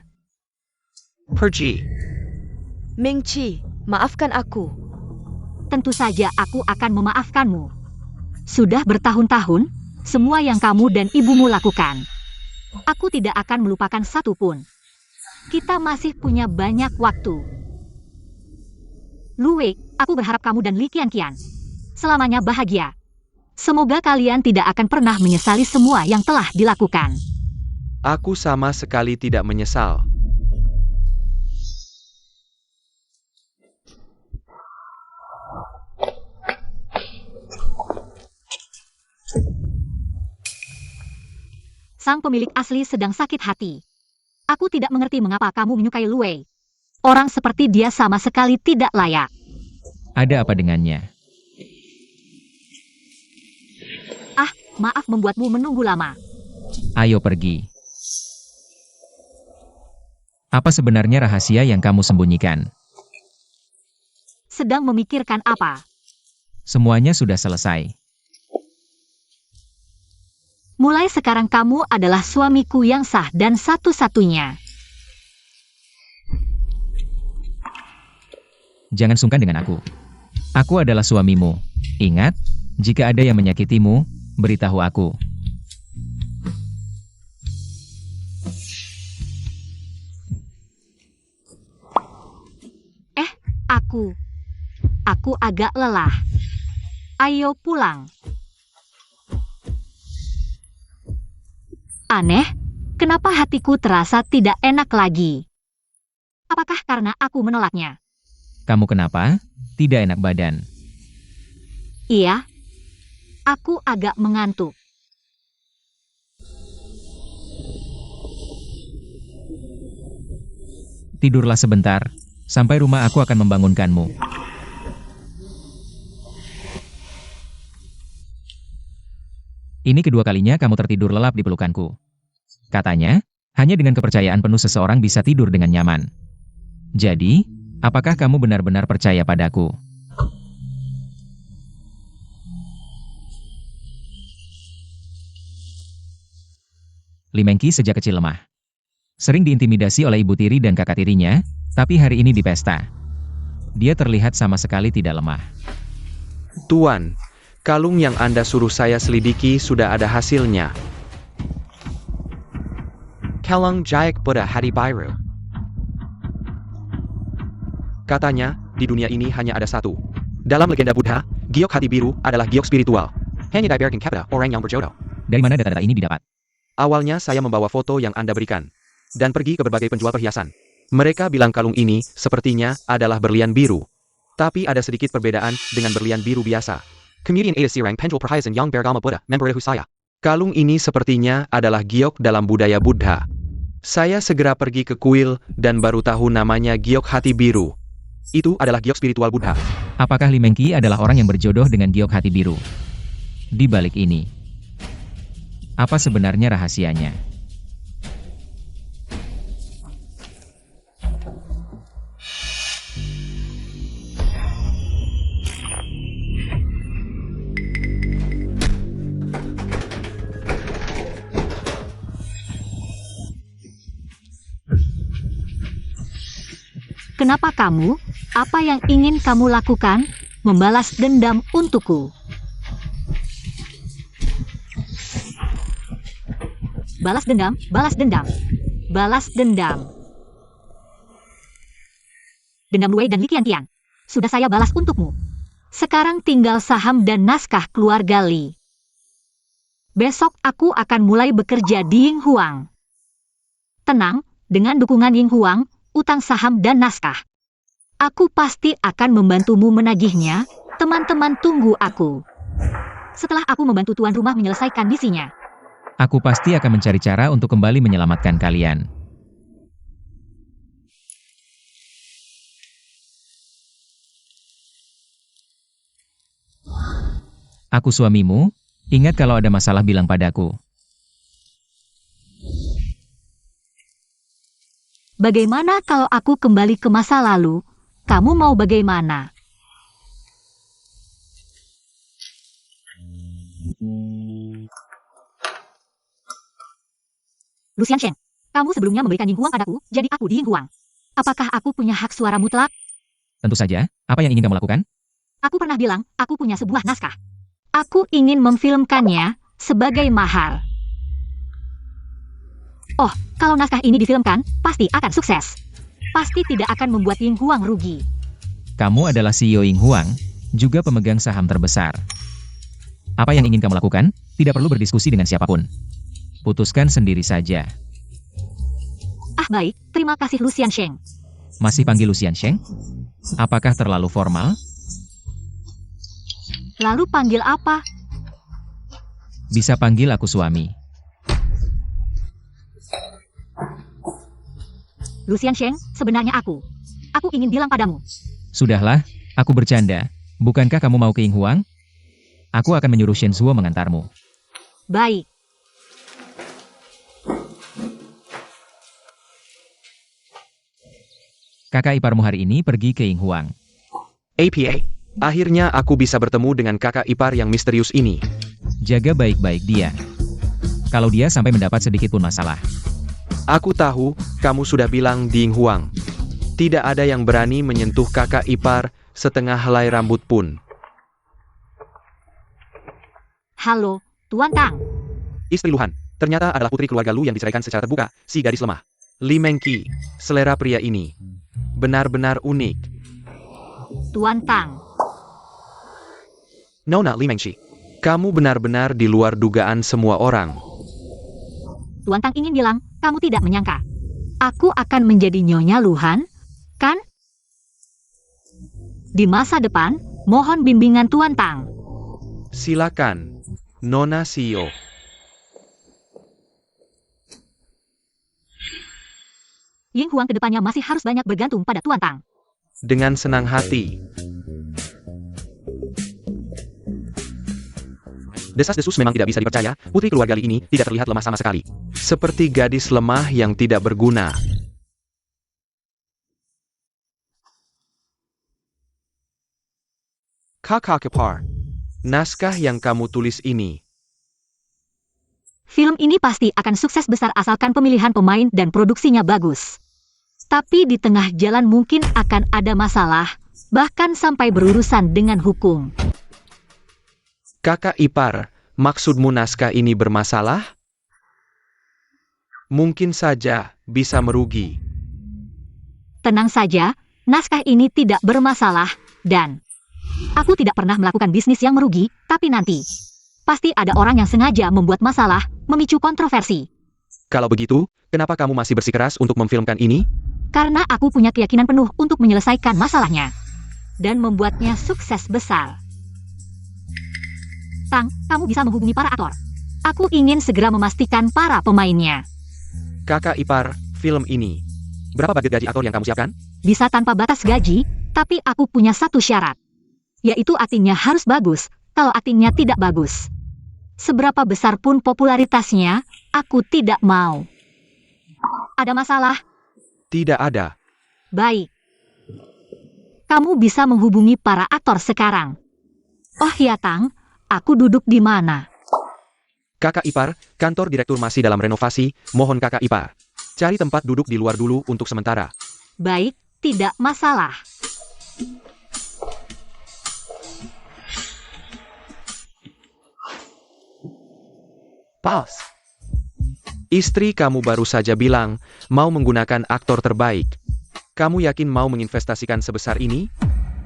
Speaker 2: Pergi.
Speaker 1: Meng Qi, maafkan aku.
Speaker 3: Tentu saja aku akan memaafkanmu. Sudah bertahun-tahun, semua yang kamu dan ibumu lakukan, aku tidak akan melupakan satu pun. Kita masih punya banyak waktu. Luwei, aku berharap kamu dan Li Qianqian selamanya bahagia. Semoga kalian tidak akan pernah menyesali semua yang telah dilakukan.
Speaker 2: Aku sama sekali tidak menyesal.
Speaker 3: Sang pemilik asli sedang sakit hati. Aku tidak mengerti mengapa kamu menyukai Luwei. Orang seperti dia sama sekali tidak layak.
Speaker 4: Ada apa dengannya?
Speaker 3: Ah, maaf membuatmu menunggu lama.
Speaker 4: Ayo pergi. Apa sebenarnya rahasia yang kamu sembunyikan?
Speaker 3: Sedang memikirkan apa?
Speaker 4: Semuanya sudah selesai.
Speaker 3: Mulai sekarang kamu adalah suamiku yang sah dan satu-satunya.
Speaker 4: Jangan sungkan dengan aku. Aku adalah suamimu. Ingat, jika ada yang menyakitimu, beritahu aku.
Speaker 3: Aku agak lelah. Ayo pulang. Aneh, kenapa hatiku terasa tidak enak lagi? Apakah karena aku menolaknya?
Speaker 4: Kamu kenapa? Tidak enak badan.
Speaker 3: Iya. Aku agak mengantuk.
Speaker 4: Tidurlah sebentar. Sampai rumah aku akan membangunkanmu. Ini kedua kalinya kamu tertidur lelap di pelukanku. Katanya, hanya dengan kepercayaan penuh seseorang bisa tidur dengan nyaman. Jadi, apakah kamu benar-benar percaya padaku? Li Mengqi sejak kecil lemah. Sering diintimidasi oleh ibu tiri dan kakak tirinya, tapi hari ini di pesta, dia terlihat sama sekali tidak lemah.
Speaker 2: Tuan, kalung yang Anda suruh saya selidiki sudah ada hasilnya. Kalung Jayak Buddha Hati Biru. Katanya, di dunia ini hanya ada satu. Dalam legenda Buddha, giok hati biru adalah giok spiritual. Hanya dibiarkan kepada orang yang berjodoh.
Speaker 4: Dari mana data-data ini didapat?
Speaker 2: Awalnya saya membawa foto yang Anda berikan, dan pergi ke berbagai penjual perhiasan. Mereka bilang kalung ini, sepertinya, adalah berlian biru. Tapi ada sedikit perbedaan dengan berlian biru biasa. Kemudian ada sirang penjual perhiasan yang beragama Buddha, memberitahu saya. Kalung ini sepertinya adalah giok dalam budaya Buddha. Saya segera pergi ke kuil, dan baru tahu namanya giok hati biru. Itu adalah giok spiritual Buddha.
Speaker 4: Apakah Li Mengqi adalah orang yang berjodoh dengan giok hati biru? Di balik ini, apa sebenarnya rahasianya?
Speaker 3: Kenapa kamu? Apa yang ingin kamu lakukan? Membalas dendam untukku. Balas dendam, balas dendam. Balas dendam. Dendam Luwei dan Li Qianqiang. Sudah saya balas untukmu. Sekarang tinggal saham dan naskah keluarga Li. Besok aku akan mulai bekerja di Ying Huang. Tenang, dengan dukungan Ying Huang, utang saham dan naskah. Aku pasti akan membantumu menagihnya, teman-teman tunggu aku. Setelah aku membantu tuan rumah menyelesaikan misinya,
Speaker 4: Aku pasti akan mencari cara untuk kembali menyelamatkan kalian. Aku suamimu, ingat kalau ada masalah bilang padaku.
Speaker 3: bagaimana kalau aku kembali ke masa lalu? Kamu mau bagaimana? Lucian Sheng, kamu sebelumnya memberikan Ying Huang padaku, jadi aku di Ying Huang. Apakah aku punya hak suara mutlak?
Speaker 4: Tentu saja, apa yang ingin kamu lakukan?
Speaker 3: Aku pernah bilang, aku punya sebuah naskah. Aku ingin memfilmkannya sebagai mahar. Oh, kalau naskah ini difilmkan, pasti akan sukses. Pasti tidak akan membuat Ying Huang rugi.
Speaker 4: Kamu adalah CEO Ying Huang, juga pemegang saham terbesar. Apa yang ingin kamu lakukan? Tidak perlu berdiskusi dengan siapapun. Putuskan sendiri saja.
Speaker 3: Ah baik, terima kasih Lucian Sheng.
Speaker 4: Masih panggil Lucian Sheng? Apakah terlalu formal?
Speaker 3: Lalu panggil apa?
Speaker 4: Bisa panggil aku suami.
Speaker 3: Lucian Sheng, sebenarnya aku. Aku ingin bilang padamu.
Speaker 4: Sudahlah, aku bercanda. Bukankah kamu mau ke Ying Huang? Aku akan menyuruh Shen Zuo mengantarmu.
Speaker 3: Baik.
Speaker 4: Kakak iparmu hari ini pergi ke Ying Huang.
Speaker 2: APA, akhirnya aku bisa bertemu dengan kakak ipar yang misterius ini.
Speaker 4: Jaga baik-baik dia. Kalau dia sampai mendapat sedikit pun masalah.
Speaker 2: Aku tahu, kamu sudah bilang di Ying Huang. Tidak ada yang berani menyentuh kakak ipar setengah helai rambut pun.
Speaker 3: Halo, Tuan Tang.
Speaker 2: Istri Luhan, ternyata adalah putri keluarga Lu yang diceraikan secara terbuka, si gadis lemah. Li Mengqi, selera pria ini benar-benar unik.
Speaker 3: Tuan Tang.
Speaker 2: Nona Li Mengqi, kamu benar-benar di luar dugaan semua orang.
Speaker 3: Tuan Tang ingin bilang, kamu tidak menyangka. Aku akan menjadi Nyonya Luhan, kan? Di masa depan, mohon bimbingan Tuan Tang.
Speaker 2: Silakan, Nona CEO.
Speaker 3: Ying Huang kedepannya masih harus banyak bergantung pada Tuan Tang.
Speaker 2: Dengan senang hati. Desas-desus memang tidak bisa dipercaya, putri keluarga Li ini tidak terlihat lemah sama sekali. Seperti gadis lemah yang tidak berguna. Kakak Kepar, naskah yang kamu tulis ini.
Speaker 3: Film ini pasti akan sukses besar asalkan pemilihan pemain dan produksinya bagus. Tapi di tengah jalan mungkin akan ada masalah, bahkan sampai berurusan dengan hukum.
Speaker 2: Kakak ipar, maksudmu naskah ini bermasalah? Mungkin saja bisa merugi.
Speaker 3: Tenang saja, naskah ini tidak bermasalah, dan aku tidak pernah melakukan bisnis yang merugi, tapi nanti pasti ada orang yang sengaja membuat masalah, memicu kontroversi.
Speaker 2: Kalau begitu, kenapa kamu masih bersikeras untuk memfilmkan ini?
Speaker 3: Karena aku punya keyakinan penuh untuk menyelesaikan masalahnya dan membuatnya sukses besar. Tang, kamu bisa menghubungi para aktor. Aku ingin segera memastikan para pemainnya.
Speaker 2: Kakak ipar, film ini. Berapa budget gaji aktor yang kamu siapkan?
Speaker 3: Bisa tanpa batas gaji, tapi aku punya satu syarat. Yaitu aktingnya harus bagus, kalau aktingnya tidak bagus. Seberapa besar pun popularitasnya, aku tidak mau. Ada masalah?
Speaker 2: Tidak ada.
Speaker 3: Baik. Kamu bisa menghubungi para aktor sekarang. Oh ya Tang, aku duduk di mana?
Speaker 2: Kakak ipar, kantor direktur masih dalam renovasi, mohon kakak ipar. Cari tempat duduk di luar dulu untuk sementara.
Speaker 3: Baik, tidak masalah.
Speaker 2: Pause. Istri kamu baru saja bilang, mau menggunakan aktor terbaik. Kamu yakin mau menginvestasikan sebesar ini?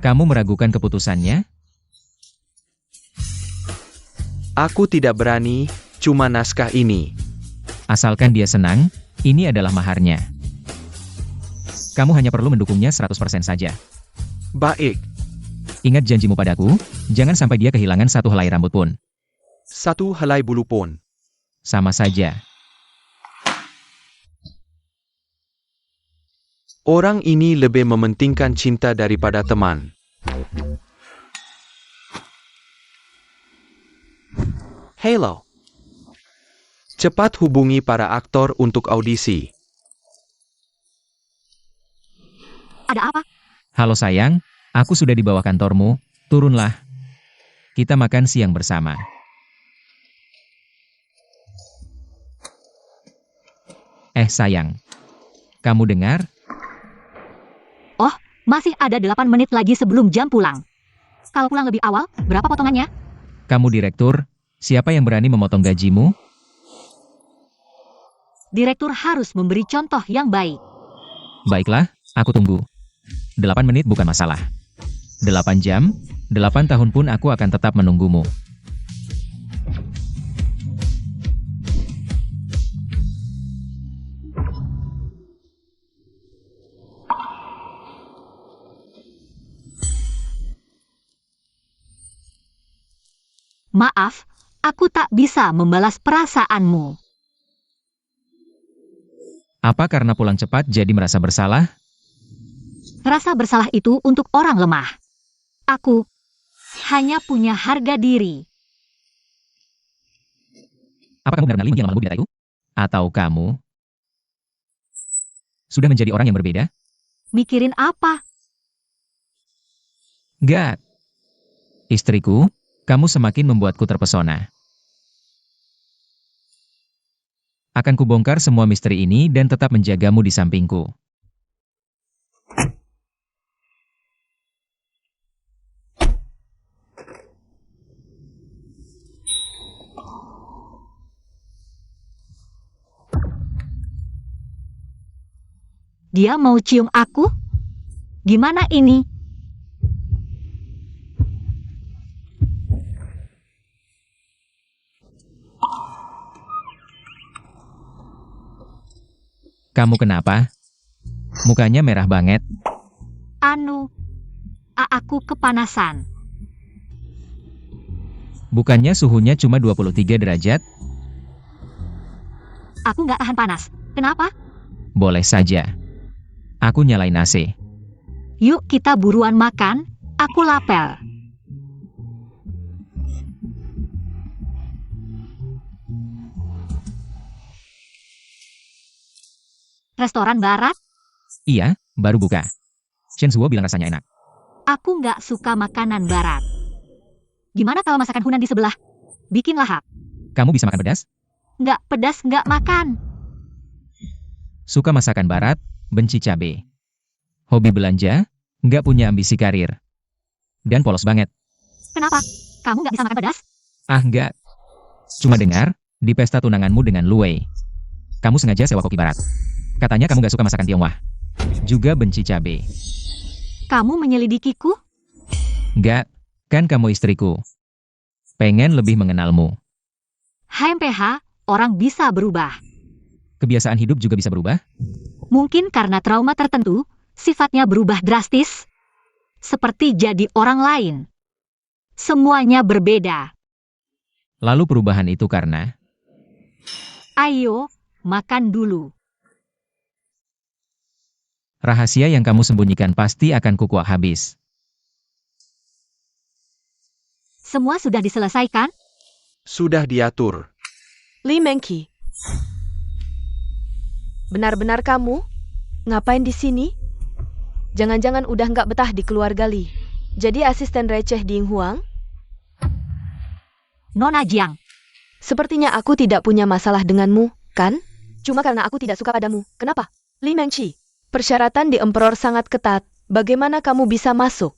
Speaker 4: Kamu meragukan keputusannya?
Speaker 2: Aku tidak berani, cuma naskah ini.
Speaker 4: Asalkan dia senang, ini adalah maharnya. Kamu hanya perlu mendukungnya 100% saja.
Speaker 2: Baik,
Speaker 4: Ingat janjimu padaku, jangan sampai dia kehilangan satu helai rambut pun.
Speaker 2: satu helai bulu pun.
Speaker 4: Sama saja.
Speaker 2: Orang ini lebih mementingkan cinta daripada teman. Hello. Cepat hubungi para aktor untuk audisi.
Speaker 3: Ada apa?
Speaker 4: Halo sayang, aku sudah di bawah kantormu, turunlah. Kita makan siang bersama. Sayang. Kamu dengar?
Speaker 3: Oh, masih ada 8 menit lagi sebelum jam pulang. Kalau pulang lebih awal, berapa potongannya?
Speaker 4: Kamu direktur, siapa yang berani memotong gajimu?
Speaker 3: Direktur harus memberi contoh yang baik.
Speaker 4: Baiklah, aku tunggu. 8 menit bukan masalah. 8 jam, 8 tahun pun aku akan tetap menunggumu.
Speaker 3: Maaf, aku tak bisa membalas perasaanmu.
Speaker 4: Apa karena pulang cepat jadi merasa bersalah?
Speaker 3: Rasa bersalah itu untuk orang lemah. Aku hanya punya harga diri.
Speaker 4: Apa kamu benar-benar yang lama binatang itu? Atau kamu sudah menjadi orang yang berbeda?
Speaker 3: Mikirin apa?
Speaker 4: Gak. Istriku, kamu semakin membuatku terpesona. Akan kubongkar semua misteri ini dan tetap menjagamu di sampingku.
Speaker 3: Dia mau cium aku? Gimana ini?
Speaker 4: Kamu kenapa? Mukanya merah banget.
Speaker 3: Aku kepanasan.
Speaker 4: Bukannya suhunya cuma 23 derajat?
Speaker 3: Aku nggak tahan panas. Kenapa?
Speaker 4: Boleh saja. Aku nyalain AC.
Speaker 3: Yuk kita buruan makan. Aku lapar. Restoran barat?
Speaker 4: Iya, baru buka. Shensuo bilang rasanya enak.
Speaker 3: Aku nggak suka makanan barat. Gimana kalau masakan Hunan di sebelah? Bikin lahap.
Speaker 4: Kamu bisa makan pedas?
Speaker 3: Nggak pedas, nggak makan.
Speaker 4: Suka masakan barat, benci cabe. Hobi belanja, nggak punya ambisi karir. Dan polos banget.
Speaker 3: Kenapa? Kamu nggak bisa makan pedas?
Speaker 4: Ah nggak. Cuma dengar, di pesta tunanganmu dengan Luwei. Kamu sengaja sewa koki barat. Katanya kamu nggak suka masakan Tionghoa. Juga benci cabe.
Speaker 3: Kamu menyelidikiku?
Speaker 4: Nggak, kan kamu istriku. Pengen lebih mengenalmu.
Speaker 3: HMPH, orang bisa berubah.
Speaker 4: Kebiasaan hidup juga bisa berubah?
Speaker 3: Mungkin karena trauma tertentu, sifatnya berubah drastis. Seperti jadi orang lain. Semuanya berbeda.
Speaker 4: Lalu perubahan itu karena?
Speaker 3: Ayo, makan dulu.
Speaker 4: Rahasia yang kamu sembunyikan pasti akan kukuak habis.
Speaker 3: Semua sudah diselesaikan?
Speaker 2: Sudah diatur.
Speaker 1: Li Mengqi. Benar-benar kamu? Ngapain di sini? Jangan-jangan udah nggak betah di keluarga Li. Jadi asisten receh di Yinghuang?
Speaker 3: Nona Jiang,
Speaker 1: Sepertinya aku tidak punya masalah denganmu, kan? Cuma karena aku tidak suka padamu. Kenapa? Li Mengqi, persyaratan di Emperor sangat ketat. Bagaimana kamu bisa masuk?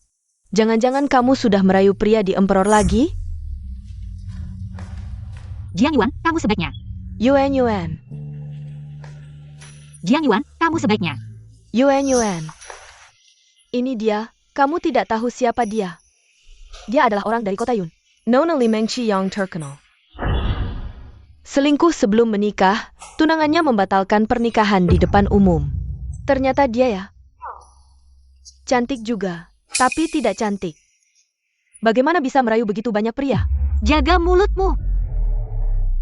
Speaker 1: Jangan-jangan kamu sudah merayu pria di Emperor lagi?
Speaker 3: Jiang Yuan, kamu sebaiknya.
Speaker 1: Yuan Yuan.
Speaker 3: Jiang Yuan, kamu sebaiknya.
Speaker 1: Yuan Yuan. Ini dia, kamu tidak tahu siapa dia. Dia adalah orang dari kota Yun. Nona Li Mengqi yang terkenal. Selingkuh sebelum menikah, tunangannya membatalkan pernikahan di depan umum. Ternyata dia ya. Cantik juga, tapi tidak cantik. Bagaimana bisa merayu begitu banyak pria?
Speaker 3: Jaga mulutmu.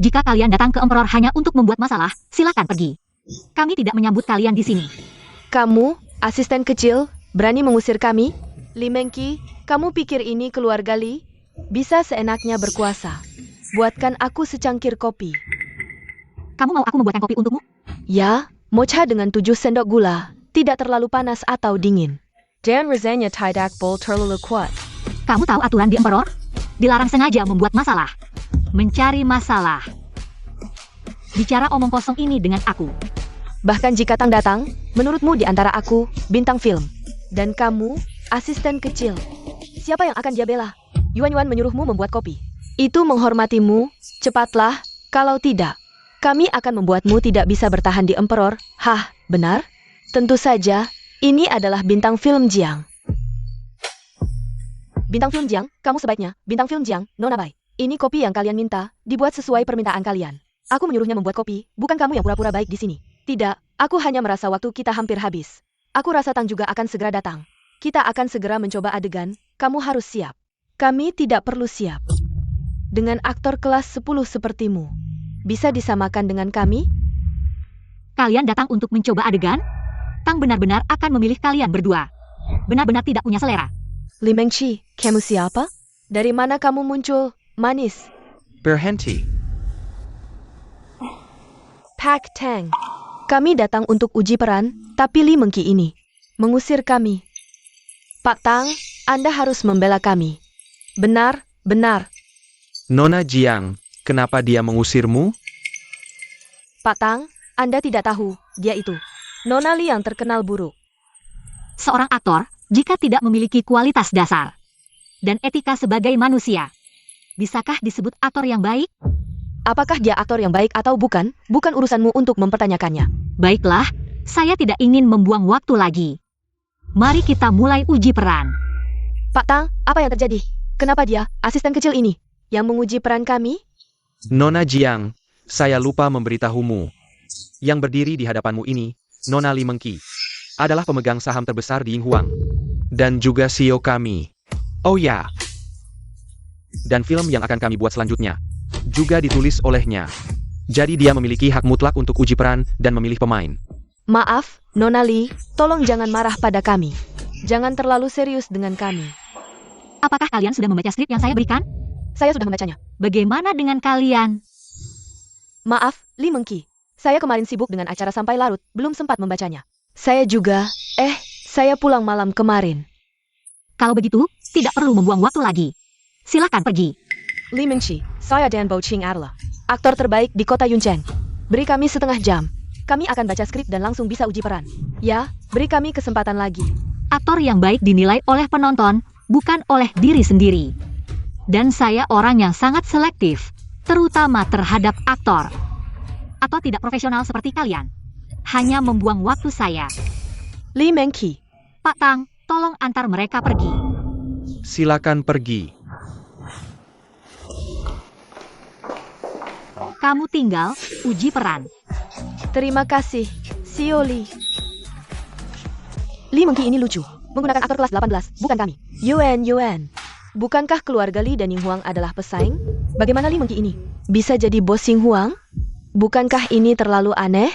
Speaker 3: Jika kalian datang ke Emperor hanya untuk membuat masalah, silakan pergi. Kami tidak menyambut kalian di sini.
Speaker 1: Kamu, asisten kecil, berani mengusir kami? Li Mengqi, kamu pikir ini keluarga Li? Bisa seenaknya berkuasa. Buatkan aku secangkir kopi.
Speaker 3: Kamu mau aku membuatkan kopi untukmu?
Speaker 1: Ya, mocha dengan 7 sendok gula. Tidak terlalu panas atau dingin. Dan rasanya tidak terlalu kuat.
Speaker 3: Kamu tahu aturan di Emperor? Dilarang sengaja membuat masalah. Mencari masalah. Bicara omong kosong ini dengan aku.
Speaker 1: Bahkan jika Tang datang, menurutmu di antara aku, bintang film, dan kamu, asisten kecil, siapa yang akan dia bela? Yuan Yuan menyuruhmu membuat kopi. Itu menghormatimu, cepatlah, kalau tidak, kami akan membuatmu tidak bisa bertahan di Emperor. Hah, benar? Tentu saja, ini adalah bintang film Jiang. Bintang film Jiang, kamu sebaiknya, bintang film Jiang, Nona Bai. Ini kopi yang kalian minta, dibuat sesuai permintaan kalian. Aku menyuruhnya membuat kopi, bukan kamu yang pura-pura baik di sini. Tidak, aku hanya merasa waktu kita hampir habis. Aku rasa Tang juga akan segera datang. Kita akan segera mencoba adegan, kamu harus siap. Kami tidak perlu siap. Dengan aktor kelas 10 sepertimu, bisa disamakan dengan kami?
Speaker 3: Kalian datang untuk mencoba adegan? Tang benar-benar akan memilih kalian berdua. Benar-benar tidak punya selera.
Speaker 1: Li Mengqi, kamu siapa? Dari mana kamu muncul, manis?
Speaker 2: Berhenti.
Speaker 1: Pak Tang. Kami datang untuk uji peran, tapi Li Mengqi ini mengusir kami. Pak Tang, Anda harus membela kami. Benar, benar.
Speaker 2: Nona Jiang, kenapa dia mengusirmu?
Speaker 1: Pak Tang, Anda tidak tahu, dia itu Nona Li yang terkenal buruk.
Speaker 3: Seorang aktor, jika tidak memiliki kualitas dasar dan etika sebagai manusia, bisakah disebut aktor yang baik?
Speaker 1: Apakah dia aktor yang baik atau bukan? Bukan urusanmu untuk mempertanyakannya.
Speaker 3: Baiklah, saya tidak ingin membuang waktu lagi. Mari kita mulai uji peran.
Speaker 1: Pak Tang, apa yang terjadi? Kenapa dia, asisten kecil ini, yang menguji peran kami?
Speaker 2: Nona Jiang, saya lupa memberitahumu. Yang berdiri di hadapanmu ini, Nona Li Mengqi, adalah pemegang saham terbesar di Yinghuang. Dan juga CEO kami. Oh ya. Dan film yang akan kami buat selanjutnya juga ditulis olehnya. Jadi dia memiliki hak mutlak untuk uji peran dan memilih pemain.
Speaker 1: Maaf, Nona Lee, tolong jangan marah pada kami. Jangan terlalu serius dengan kami.
Speaker 3: Apakah kalian sudah membaca skrip yang saya berikan?
Speaker 1: Saya sudah membacanya.
Speaker 3: Bagaimana dengan kalian?
Speaker 1: Maaf, Lee Mengki. Saya kemarin sibuk dengan acara sampai larut, belum sempat membacanya. Saya juga, saya pulang malam kemarin.
Speaker 3: Kalau begitu, tidak perlu membuang waktu lagi. Silakan pergi.
Speaker 1: Lee Mengki, saya Dan Bo Ching adalah aktor terbaik di kota Yuncheng. Beri kami setengah jam. Kami akan baca skrip dan langsung bisa uji peran. Ya, beri kami kesempatan lagi.
Speaker 3: Aktor yang baik dinilai oleh penonton, bukan oleh diri sendiri. Dan saya orang yang sangat selektif, terutama terhadap aktor. Atau tidak profesional seperti kalian. Hanya membuang waktu saya.
Speaker 1: Lee Mengki.
Speaker 3: Pak Tang, tolong antar mereka pergi.
Speaker 2: Silakan pergi.
Speaker 3: Kamu tinggal uji peran.
Speaker 1: Terima kasih, CEO Lee. Lee Mengki ini lucu. Menggunakan aktor kelas 18, bukan kami. Yuan. Bukankah keluarga Lee dan Ying Huang adalah pesaing? Bagaimana Lee Mengki ini bisa jadi bos Ying Huang? Bukankah ini terlalu aneh?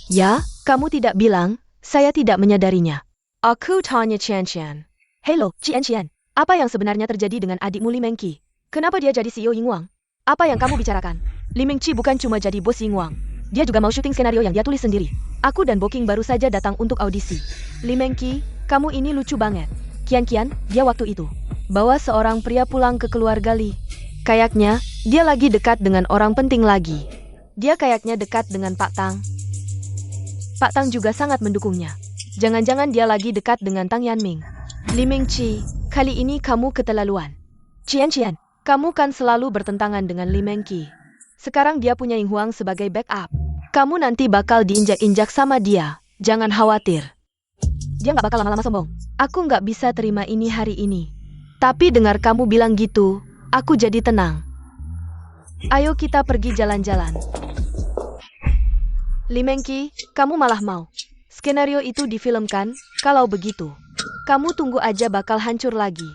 Speaker 1: Ya, kamu tidak bilang, saya tidak menyadarinya. Aku tanya Qian. Hello, Qian. Apa yang sebenarnya terjadi dengan adikmu Lee Mengki? Kenapa dia jadi CEO Ying Huang? Apa yang kamu bicarakan? Lee Mengki bukan cuma jadi bos Ying Huang. Dia juga mau syuting skenario yang dia tulis sendiri. Aku dan Boking baru saja datang untuk audisi. Lee Mengki, kamu ini lucu banget. Kian, dia waktu itu bawa seorang pria pulang ke keluarga Lee. Kayaknya, dia lagi dekat dengan orang penting lagi. Dia kayaknya dekat dengan Pak Tang. Pak Tang juga sangat mendukungnya. Jangan-jangan dia lagi dekat dengan Tang Yanming. Lee Mengki, kali ini kamu keterlaluan. Qian, kamu kan selalu bertentangan dengan Lee Mengki. Sekarang dia punya Ying Huang sebagai backup. Kamu nanti bakal diinjak-injak sama dia. Jangan khawatir. Dia nggak bakal lama-lama sombong. Aku nggak bisa terima ini hari ini. Tapi dengar kamu bilang gitu, aku jadi tenang. Ayo kita pergi jalan-jalan. Lee Mengki, kamu malah mau. Skenario itu difilmkan, kalau begitu. Kamu tunggu aja bakal hancur lagi.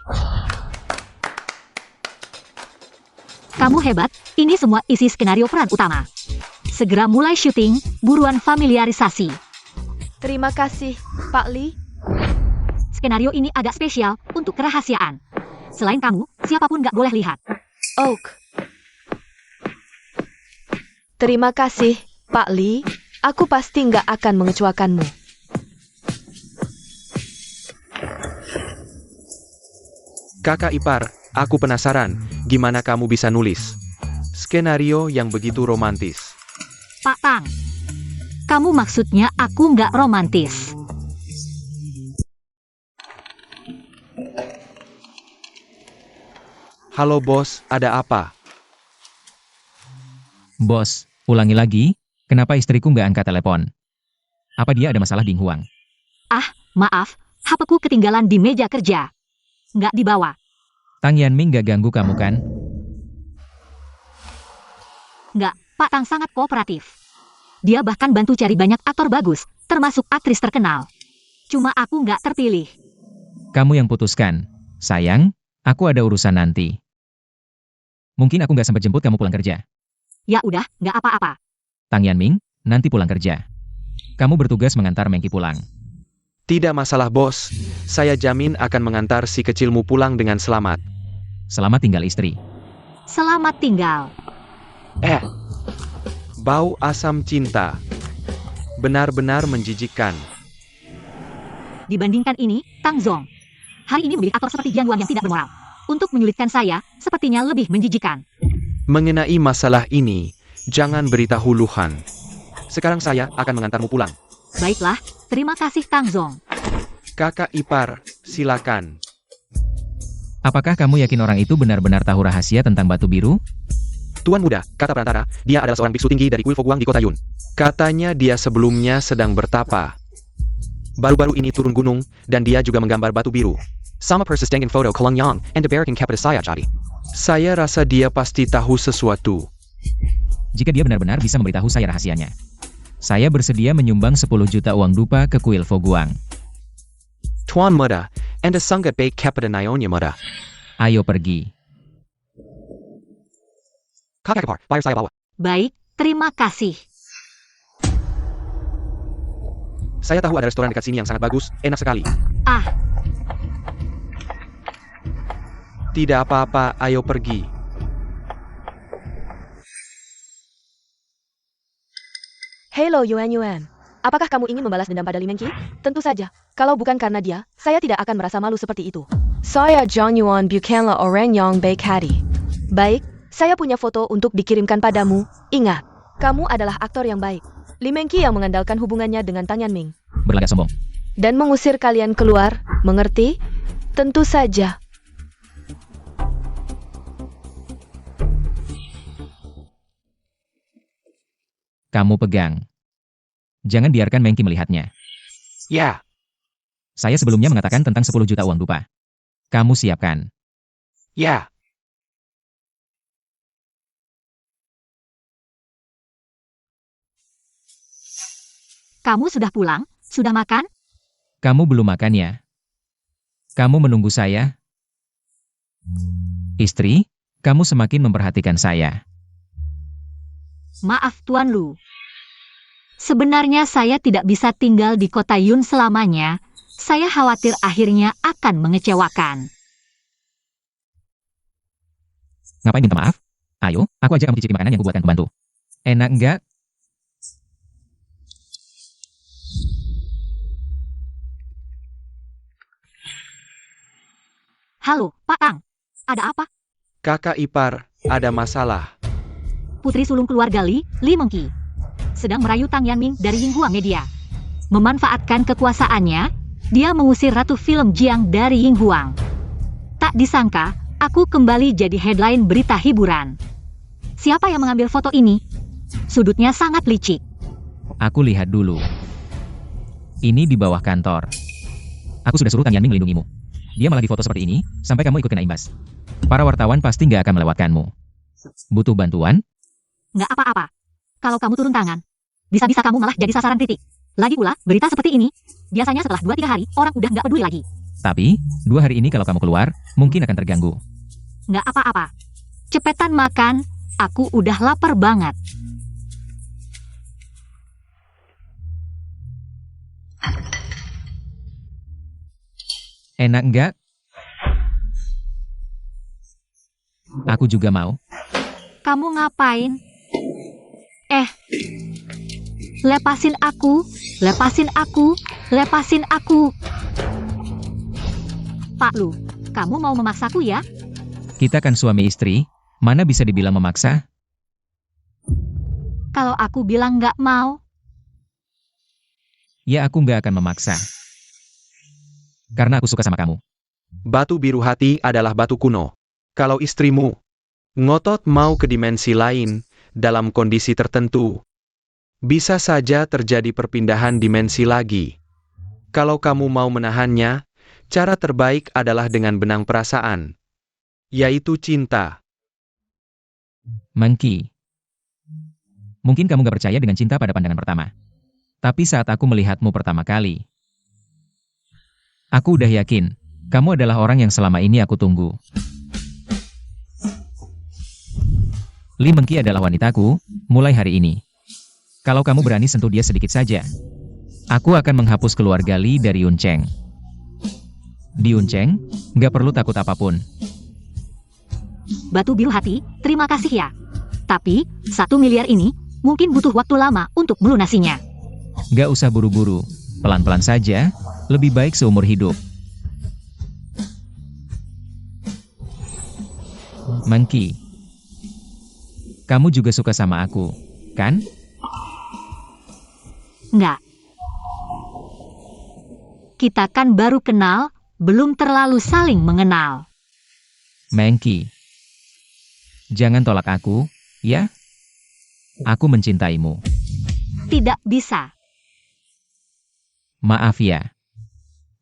Speaker 3: Kamu hebat, ini semua isi skenario peran utama. Segera mulai syuting, buruan familiarisasi.
Speaker 1: Terima kasih, Pak Lee.
Speaker 3: Skenario ini agak spesial untuk kerahasiaan. Selain kamu, siapapun nggak boleh lihat.
Speaker 1: Oak. Terima kasih, Pak Lee. Aku pasti nggak akan mengecewakanmu.
Speaker 2: Kakak ipar, aku penasaran, gimana kamu bisa nulis skenario yang begitu romantis?
Speaker 3: Pak Tang, kamu maksudnya aku nggak romantis?
Speaker 2: Halo bos, ada apa?
Speaker 4: Bos, ulangi lagi, kenapa istriku nggak angkat telepon? Apa dia ada masalah di Ying Huang?
Speaker 3: Maaf, HP-ku ketinggalan di meja kerja. Nggak dibawa.
Speaker 4: Tang Yanming nggak ganggu kamu kan?
Speaker 3: Nggak, Pak Tang sangat kooperatif. Dia bahkan bantu cari banyak aktor bagus, termasuk aktris terkenal. Cuma aku nggak terpilih.
Speaker 4: Kamu yang putuskan. Sayang, aku ada urusan nanti. Mungkin aku nggak sempat jemput kamu pulang kerja.
Speaker 3: Ya udah, nggak apa-apa.
Speaker 4: Tang Yanming, nanti pulang kerja. Kamu bertugas mengantar Mengki pulang.
Speaker 2: Tidak masalah bos, saya jamin akan mengantar si kecilmu pulang dengan selamat.
Speaker 4: Selamat tinggal istri.
Speaker 3: Selamat tinggal.
Speaker 2: Bau asam cinta. Benar-benar menjijikkan.
Speaker 3: Dibandingkan ini, Tang Zong. Hari ini memilih aktor seperti Jian Wang yang tidak bermoral. Untuk menyulitkan saya, sepertinya lebih menjijikan.
Speaker 2: Mengenai masalah ini, jangan beritahu Luhan. Sekarang saya akan mengantarmu pulang.
Speaker 3: Baiklah, terima kasih Tang Zong.
Speaker 2: Kakak ipar, silakan.
Speaker 4: Apakah kamu yakin orang itu benar-benar tahu rahasia tentang batu biru?
Speaker 2: Tuan muda, kata perantara, dia adalah seorang biksu tinggi dari kuil Foguang di kota Yun. Katanya dia sebelumnya sedang bertapa. Baru-baru ini turun gunung, dan dia juga menggambar batu biru. Sama persis dengan foto Kelang Yang and Debaraking kepada saya jadi. Saya rasa dia pasti tahu sesuatu.
Speaker 4: Jika dia benar-benar bisa memberitahu saya rahasianya, saya bersedia menyumbang 10 juta uang dupa ke kuil Foguang.
Speaker 2: Tuan muda, Anda sangat baik kepada Nyonya Muda.
Speaker 4: Ayo pergi.
Speaker 2: Kakak kepar, biar saya bawa.
Speaker 3: Baik, terima kasih.
Speaker 2: Saya tahu ada restoran dekat sini yang sangat bagus, enak sekali.
Speaker 3: Ah,
Speaker 2: Tidak apa-apa, ayo pergi.
Speaker 1: Hello Yuan Yuan. Apakah kamu ingin membalas dendam pada Li Mengqi? Tentu saja. Kalau bukan karena dia, saya tidak akan merasa malu seperti itu. Saya John Yuan bukanlah orang yang baik hati. Baik, saya punya foto untuk dikirimkan padamu. Ingat, kamu adalah aktor yang baik. Li Mengqi yang mengandalkan hubungannya dengan Tang Yanming.
Speaker 4: Berlagak sombong.
Speaker 1: Dan mengusir kalian keluar, mengerti? Tentu saja.
Speaker 4: Kamu pegang. Jangan biarkan Mengqi melihatnya.
Speaker 2: Ya,
Speaker 4: Saya sebelumnya mengatakan tentang 10 juta uang dupa. Kamu siapkan.
Speaker 2: ya.
Speaker 3: kamu sudah pulang? Sudah makan?
Speaker 4: Kamu belum makan ya? Kamu menunggu saya? Istri, kamu semakin memperhatikan saya.
Speaker 3: Maaf Tuan Lu. Sebenarnya saya tidak bisa tinggal di kota Yun selamanya. Saya khawatir akhirnya akan mengecewakan.
Speaker 4: Ngapain minta maaf? Ayo, aku ajak kamu cicipi makanan yang kubuatkan pembantu. Enak enggak?
Speaker 3: Halo, Pak Ang. Ada apa?
Speaker 2: Kakak ipar, ada masalah.
Speaker 3: Putri sulung keluarga Li Mengqi, sedang merayu Tang Yanming dari Yinghua Media. Memanfaatkan kekuasaannya, dia mengusir Ratu Film Jiang dari Yinghuang. Tak disangka, aku kembali jadi headline berita hiburan. Siapa yang mengambil foto ini? Sudutnya sangat licik.
Speaker 4: Aku lihat dulu. Ini di bawah kantor. Aku sudah suruh Tang Yanming melindungimu. Dia malah difoto seperti ini, sampai kamu ikut kena imbas. Para wartawan pasti nggak akan melewatkanmu. Butuh bantuan?
Speaker 3: Nggak apa-apa. Kalau kamu turun tangan, bisa-bisa kamu malah jadi sasaran kritik. Lagi pula, berita seperti ini, biasanya setelah 2-3 hari, orang udah nggak peduli lagi.
Speaker 4: Tapi, 2 hari ini kalau kamu keluar, mungkin akan terganggu.
Speaker 3: Nggak apa-apa. Cepetan makan, aku udah lapar banget.
Speaker 4: Enak nggak? Aku juga mau.
Speaker 3: Kamu ngapain? Lepasin aku, lepasin aku, lepasin aku. Pak Lu, kamu mau memaksaku ya?
Speaker 4: Kita kan suami istri, mana bisa dibilang memaksa?
Speaker 3: Kalau aku bilang nggak mau,
Speaker 4: Ya aku nggak akan memaksa. Karena aku suka sama kamu.
Speaker 2: Batu biru hati adalah batu kuno. Kalau istrimu ngotot mau ke dimensi lain dalam kondisi tertentu, bisa saja terjadi perpindahan dimensi lagi. Kalau kamu mau menahannya, cara terbaik adalah dengan benang perasaan, yaitu cinta.
Speaker 4: Mengqi. Mungkin kamu gak percaya dengan cinta pada pandangan pertama. Tapi saat aku melihatmu pertama kali, aku udah yakin, kamu adalah orang yang selama ini aku tunggu. Li Mengqi adalah wanitaku, mulai hari ini. Kalau kamu berani sentuh dia sedikit saja, aku akan menghapus keluarga Li dari Yuncheng. Di Yuncheng, gak perlu takut apapun.
Speaker 3: batu biru hati, terima kasih ya. Tapi, 1 miliar ini, mungkin butuh waktu lama untuk melunasinya.
Speaker 4: Gak usah buru-buru, pelan-pelan saja, lebih baik seumur hidup. Mengqi, kamu juga suka sama aku, kan?
Speaker 3: Nggak. Kita kan baru kenal, belum terlalu saling mengenal.
Speaker 4: Mengqi, jangan tolak aku, ya? Aku mencintaimu.
Speaker 3: Tidak bisa.
Speaker 4: Maaf ya.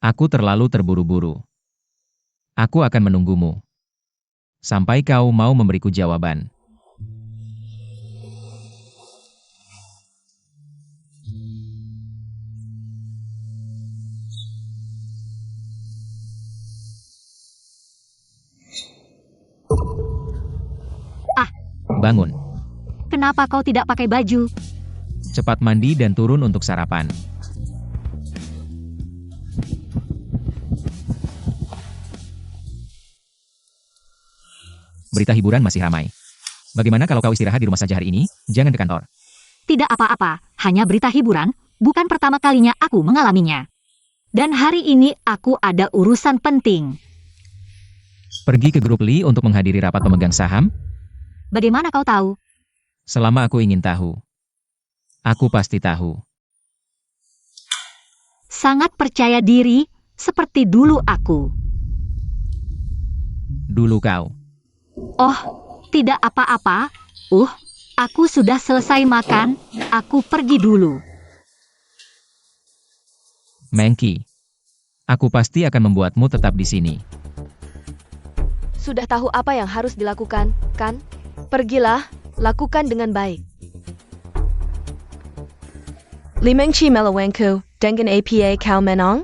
Speaker 4: Aku terlalu terburu-buru. Aku akan menunggumu. Sampai kau mau memberiku jawaban. Bangun.
Speaker 3: Kenapa kau tidak pakai baju?
Speaker 4: Cepat mandi dan turun untuk sarapan. Berita hiburan masih ramai. Bagaimana kalau kau istirahat di rumah saja hari ini? Jangan ke kantor.
Speaker 3: Tidak apa-apa, hanya berita hiburan, bukan pertama kalinya aku mengalaminya. Dan hari ini aku ada urusan penting.
Speaker 4: Pergi ke grup Lee untuk menghadiri rapat pemegang saham?
Speaker 3: Bagaimana kau tahu?
Speaker 4: Selama aku ingin tahu. Aku pasti tahu.
Speaker 3: Sangat percaya diri, seperti dulu aku.
Speaker 4: Dulu kau.
Speaker 3: Oh, tidak apa-apa. Aku sudah selesai makan, aku pergi dulu.
Speaker 4: Mengki. Aku pasti akan membuatmu tetap di sini.
Speaker 1: Sudah tahu apa yang harus dilakukan, kan? Pergilah, lakukan dengan baik. Li Mengqi melawanku dengan APA kau menang?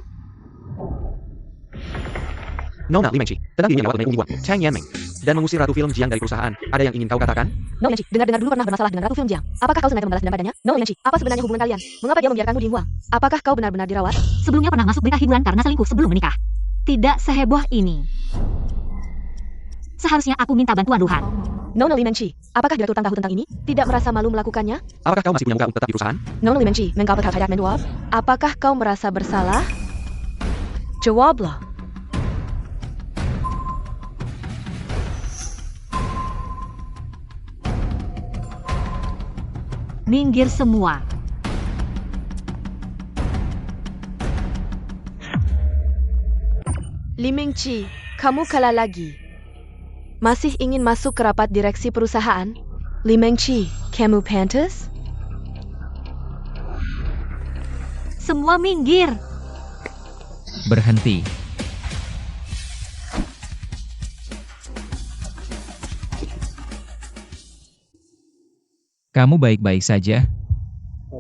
Speaker 2: Nona Li Mengqi, tentang dirinya lewat Meng Uiwan, Chang Yanmeng, dan mengusir Ratu Film Jiang dari perusahaan. Ada yang ingin kau katakan?
Speaker 1: No Mengqi, dengar-dengar dulu pernah bermasalah dengan Ratu Film Jiang. Apakah kau sengaja membalas dendam padanya? No Mengqi, apa sebenarnya hubungan kalian? Mengapa dia membiarkanmu di Huang? Apakah kau benar-benar dirawat?
Speaker 3: Sebelumnya pernah masuk berita hiburan karena selingkuh sebelum menikah. Tidak seheboh ini. Seharusnya aku minta bantuan Ruhan.
Speaker 1: Nona Li Mengqi, apakah direktur tahu tentang ini? Tidak merasa malu melakukannya?
Speaker 2: Apakah kau masih punya muka untuk tetap di perusahaan?
Speaker 1: Nona Li Mengqi, mengapa kau tidak menjawab? Apakah kau merasa bersalah? Jawablah.
Speaker 3: Minggir semua.
Speaker 1: Li Mengqi, kamu kalah lagi. Masih ingin masuk ke rapat direksi perusahaan? Li Mengqi, kamu pantas?
Speaker 3: Semua minggir.
Speaker 4: Berhenti. Kamu baik-baik saja?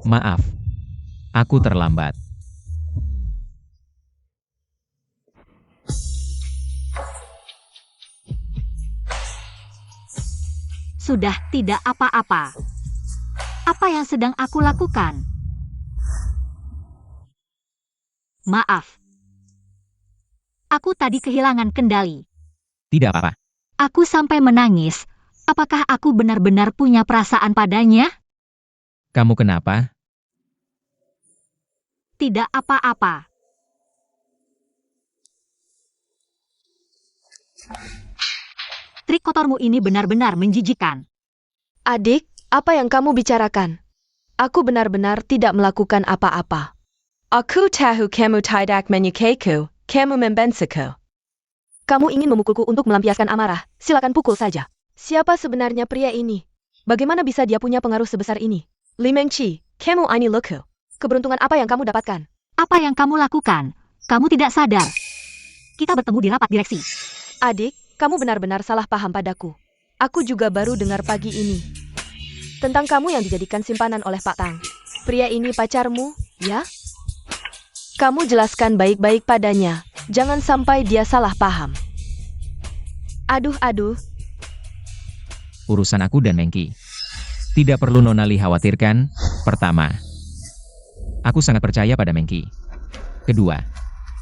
Speaker 4: Maaf. Aku terlambat.
Speaker 3: Sudah tidak apa-apa. Apa yang sedang aku lakukan? Maaf. Aku tadi kehilangan kendali.
Speaker 4: Tidak apa-apa.
Speaker 3: Aku sampai menangis. Apakah aku benar-benar punya perasaan padanya?
Speaker 4: Kamu kenapa?
Speaker 3: Tidak apa-apa. Trik kotormu ini benar-benar menjijikan.
Speaker 1: Adik, apa yang kamu bicarakan? Aku benar-benar tidak melakukan apa-apa. Aku tahu kamu tidak menyukaiku, kamu membenciku. Kamu ingin memukulku untuk melampiaskan amarah, silakan pukul saja. Siapa sebenarnya pria ini? Bagaimana bisa dia punya pengaruh sebesar ini? Li Mengqi, kamu ini loku. Keberuntungan apa yang kamu dapatkan?
Speaker 3: Apa yang kamu lakukan? Kamu tidak sadar. Kita bertemu di rapat direksi.
Speaker 1: Adik, kamu benar-benar salah paham padaku. Aku juga baru dengar pagi ini. Tentang kamu yang dijadikan simpanan oleh Pak Tang. Pria ini pacarmu, ya? Kamu jelaskan baik-baik padanya. Jangan sampai dia salah paham. Aduh.
Speaker 4: Urusan aku dan Mengki. Tidak perlu Nona Li khawatirkan. Pertama, aku sangat percaya pada Mengki. Kedua,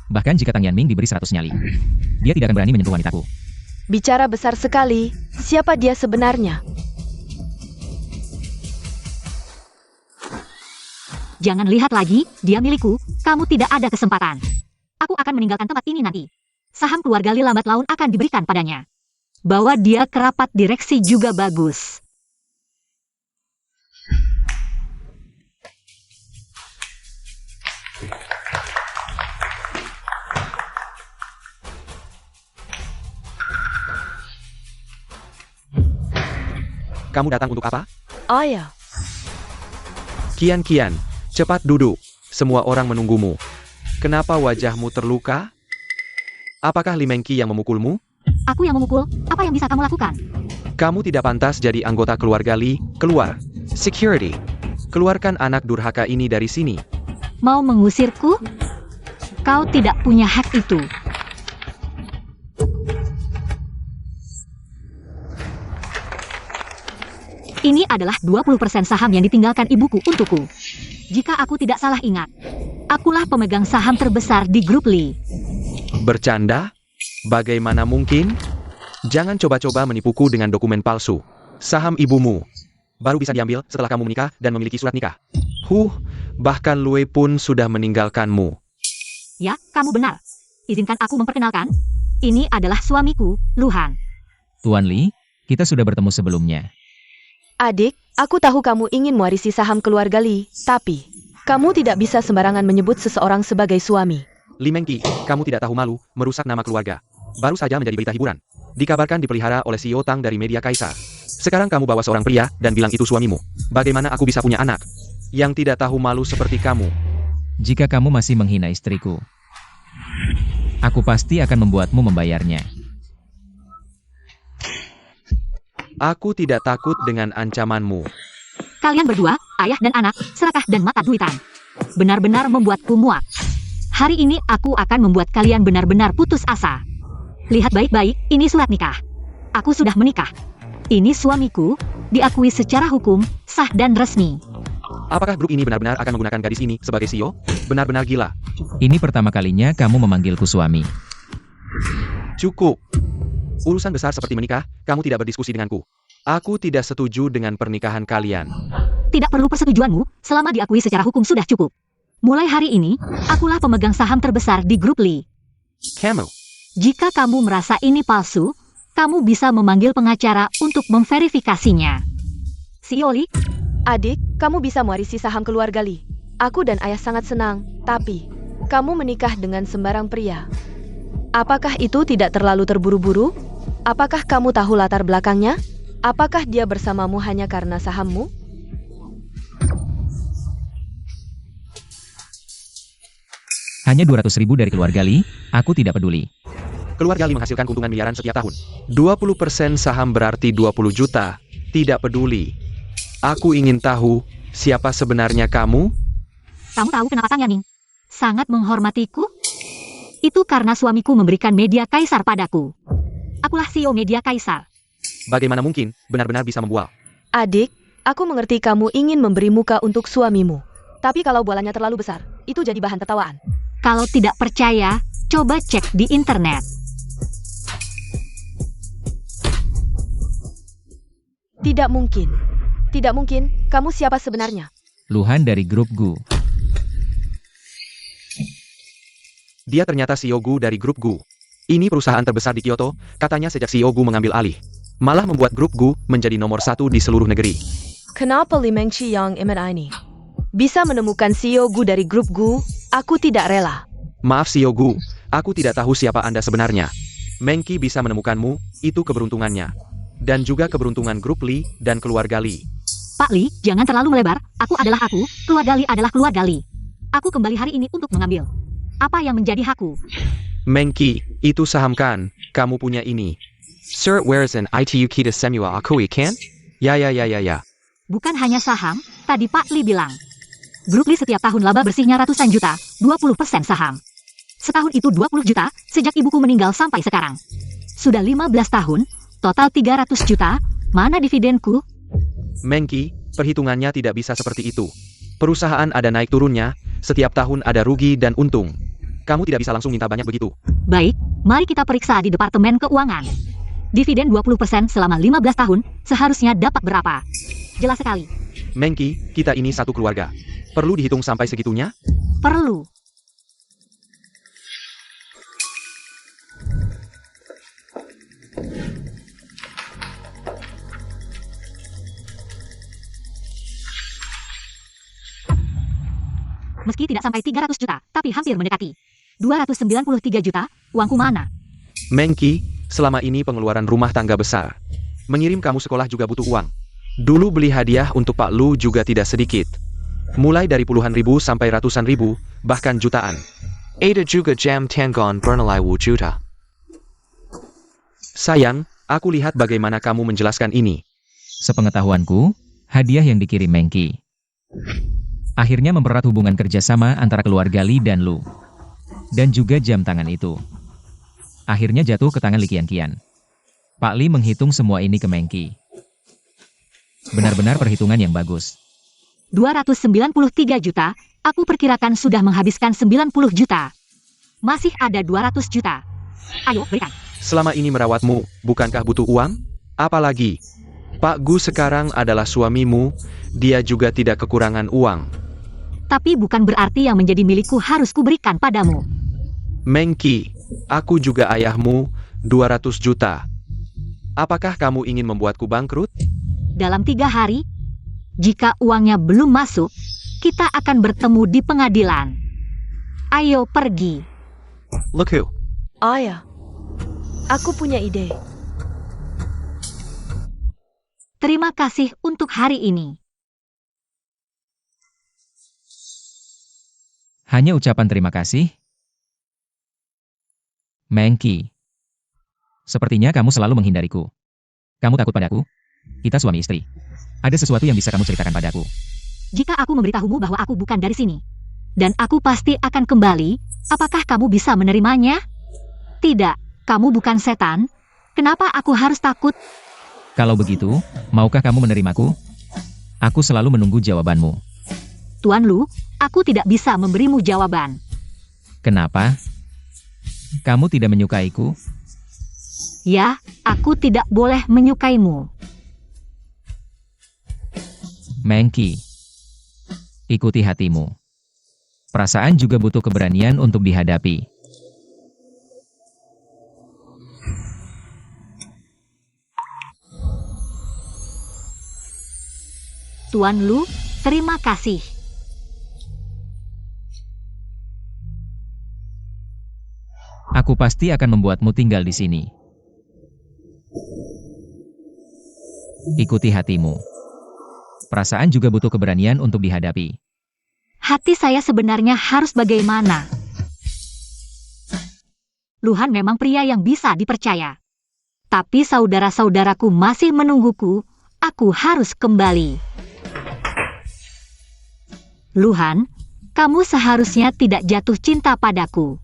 Speaker 4: bahkan jika Tang Yanming diberi 100 nyali, dia tidak akan berani menyentuh wanitaku.
Speaker 1: Bicara besar sekali, siapa dia sebenarnya?
Speaker 3: Jangan lihat lagi, dia milikku, kamu tidak ada kesempatan. Aku akan meninggalkan tempat ini nanti. Saham keluarga Li lambat laun akan diberikan padanya. Bawa dia ke rapat direksi juga bagus.
Speaker 2: Kamu datang untuk apa?
Speaker 1: Oh ya,
Speaker 2: Kian, cepat duduk. Semua orang menunggumu. Kenapa wajahmu terluka? Apakah Li Mengqi yang memukulmu?
Speaker 3: Aku yang memukul, apa yang bisa kamu lakukan?
Speaker 2: Kamu tidak pantas jadi anggota keluarga Li. Keluar. Security. Keluarkan anak durhaka ini dari sini.
Speaker 3: Mau mengusirku? Kau tidak punya hak itu. Ini adalah 20% saham yang ditinggalkan ibuku untukku. Jika aku tidak salah ingat, akulah pemegang saham terbesar di grup Lee.
Speaker 2: Bercanda? Bagaimana mungkin? Jangan coba-coba menipuku dengan dokumen palsu. Saham ibumu baru bisa diambil setelah kamu menikah dan memiliki surat nikah. Bahkan Lue pun sudah meninggalkanmu.
Speaker 3: Ya, kamu benar. Izinkan aku memperkenalkan. Ini adalah suamiku, Luhan.
Speaker 4: Tuan Lee, kita sudah bertemu sebelumnya.
Speaker 1: Adik, aku tahu kamu ingin mewarisi saham keluarga Lee, tapi kamu tidak bisa sembarangan menyebut seseorang sebagai suami.
Speaker 2: Li Mengqi, kamu tidak tahu malu merusak nama keluarga. Baru saja menjadi berita hiburan. Dikabarkan dipelihara oleh CEO Tang dari media Kaisar. Sekarang kamu bawa seorang pria dan bilang itu suamimu. Bagaimana aku bisa punya anak yang tidak tahu malu seperti kamu?
Speaker 4: Jika kamu masih menghina istriku, aku pasti akan membuatmu membayarnya.
Speaker 2: Aku tidak takut dengan ancamanmu.
Speaker 3: Kalian berdua, ayah dan anak, serakah dan mata duitan. Benar-benar membuatku muak. Hari ini aku akan membuat kalian benar-benar putus asa. Lihat baik-baik, ini surat nikah. Aku sudah menikah. Ini suamiku, diakui secara hukum, sah dan resmi.
Speaker 2: Apakah grup ini benar-benar akan menggunakan gadis ini sebagai CEO? Benar-benar gila.
Speaker 4: Ini pertama kalinya kamu memanggilku suami.
Speaker 2: Cukup. Urusan besar seperti menikah, kamu tidak berdiskusi denganku. Aku tidak setuju dengan pernikahan kalian.
Speaker 3: Tidak perlu persetujuanmu, selama diakui secara hukum sudah cukup. Mulai hari ini, akulah pemegang saham terbesar di grup Lee.
Speaker 2: Kamu.
Speaker 3: Jika kamu merasa ini palsu, kamu bisa memanggil pengacara untuk memverifikasinya. CEO Lee,
Speaker 1: Adik, kamu bisa mewarisi saham keluarga Lee. Aku dan ayah sangat senang, tapi kamu menikah dengan sembarang pria. Apakah itu tidak terlalu terburu-buru? Apakah kamu tahu latar belakangnya? Apakah dia bersamamu hanya karena sahammu?
Speaker 4: Hanya 200.000 dari keluarga Lee, aku tidak peduli.
Speaker 2: Keluarga Lee menghasilkan keuntungan miliaran setiap tahun. 20% saham berarti 20 juta. Tidak peduli. Aku ingin tahu, siapa sebenarnya kamu?
Speaker 3: kamu tahu kenapa Tang Yaning sangat menghormatiku? Itu karena suamiku memberikan media Kaisar padaku. Akulah CEO media Kaisar.
Speaker 2: Bagaimana mungkin, benar-benar bisa membual?
Speaker 1: Adik, aku mengerti kamu ingin memberi muka untuk suamimu. Tapi kalau bualannya terlalu besar, itu jadi bahan tertawaan.
Speaker 3: Kalau tidak percaya, coba cek di internet.
Speaker 1: Tidak mungkin. Tidak mungkin, kamu siapa sebenarnya?
Speaker 4: Luhan dari grup Gu.
Speaker 2: Dia ternyata CEO Gu dari grup Gu. Ini perusahaan terbesar di Kyoto, katanya sejak CEO Gu mengambil alih. Malah membuat grup Gu menjadi nomor 1 di seluruh negeri.
Speaker 1: Kenapa Li Mengqi yang imut ini bisa menemukan CEO Gu dari grup Gu? Aku tidak rela.
Speaker 2: Maaf CEO Gu, aku tidak tahu siapa Anda sebenarnya. Mengqi bisa menemukanmu, itu keberuntungannya. Dan juga keberuntungan grup Lee dan keluarga Lee.
Speaker 3: Pak Lee, jangan terlalu melebar. Aku adalah aku, keluarga Lee adalah keluarga Lee. Aku kembali hari ini untuk mengambil apa yang menjadi hakku.
Speaker 2: Mengqi, itu saham kan? Kamu punya ini. Sir, where is an ITU kita semua akui kan? Ya.
Speaker 3: Bukan hanya saham, tadi Pak Lee bilang. Grup Lee setiap tahun laba bersihnya ratusan juta, 20% saham. Setahun itu 20 juta, sejak ibuku meninggal sampai sekarang. Sudah 15 tahun, total 300 juta, mana dividenku?
Speaker 2: Mengqi, perhitungannya tidak bisa seperti itu. Perusahaan ada naik turunnya, setiap tahun ada rugi dan untung. Kamu tidak bisa langsung minta banyak begitu.
Speaker 3: Baik, mari kita periksa di Departemen Keuangan. Dividen 20% selama 15 tahun, seharusnya dapat berapa? Jelas sekali.
Speaker 2: Mengqi, kita ini satu keluarga. Perlu dihitung sampai segitunya?
Speaker 3: Perlu. Meski tidak sampai 300 juta, tapi hampir mendekati. 293 juta, uangku mana?
Speaker 2: Mengqi, selama ini pengeluaran rumah tangga besar. Mengirim kamu sekolah juga butuh uang. Dulu beli hadiah untuk Pak Lu juga tidak sedikit. Mulai dari puluhan ribu sampai ratusan ribu, bahkan jutaan. Ada juga jam Tiangong bernilai juta. Sayang, aku lihat bagaimana kamu menjelaskan ini.
Speaker 4: Sepengetahuanku, hadiah yang dikirim Mengqi akhirnya mempererat hubungan kerjasama antara keluarga Lee dan Lu. Dan juga jam tangan itu akhirnya jatuh ke tangan Li Qianqian. Pak Lee menghitung semua ini ke Mengqi. Benar-benar perhitungan yang bagus.
Speaker 3: 293 juta, aku perkirakan sudah menghabiskan 90 juta. Masih ada 200 juta. Ayo, berikan.
Speaker 2: Selama ini merawatmu, bukankah butuh uang? Apalagi, Pak Gu sekarang adalah suamimu, dia juga tidak kekurangan uang.
Speaker 3: Tapi bukan berarti yang menjadi milikku harus kuberikan padamu.
Speaker 2: Mengki, aku juga ayahmu, 200 juta. Apakah kamu ingin membuatku bangkrut?
Speaker 3: Dalam 3 hari, jika uangnya belum masuk, kita akan bertemu di pengadilan. Ayo pergi.
Speaker 2: Look who.
Speaker 1: Ayah, aku punya ide.
Speaker 3: Terima kasih untuk hari ini.
Speaker 4: Hanya ucapan terima kasih? Mengki. Sepertinya kamu selalu menghindariku. Kamu takut padaku? Kita suami istri. Ada sesuatu yang bisa kamu ceritakan padaku.
Speaker 3: Jika aku memberitahumu bahwa aku bukan dari sini, dan aku pasti akan kembali, apakah kamu bisa menerimanya? Tidak, kamu bukan setan. Kenapa aku harus takut?
Speaker 4: Kalau begitu, maukah kamu menerimaku? Aku selalu menunggu jawabanmu.
Speaker 3: Tuan Lu, aku tidak bisa memberimu jawaban.
Speaker 4: Kenapa? Kamu tidak menyukaiku?
Speaker 3: Ya, aku tidak boleh menyukaimu.
Speaker 4: Mengki. Ikuti hatimu. Perasaan juga butuh keberanian untuk dihadapi.
Speaker 3: Tuan Lu, terima kasih.
Speaker 4: Aku pasti akan membuatmu tinggal di sini. Ikuti hatimu. Perasaan juga butuh keberanian untuk dihadapi.
Speaker 3: Hati saya sebenarnya harus bagaimana? Luhan memang pria yang bisa dipercaya. Tapi saudara-saudaraku masih menungguku, aku harus kembali. Luhan, kamu seharusnya tidak jatuh cinta padaku.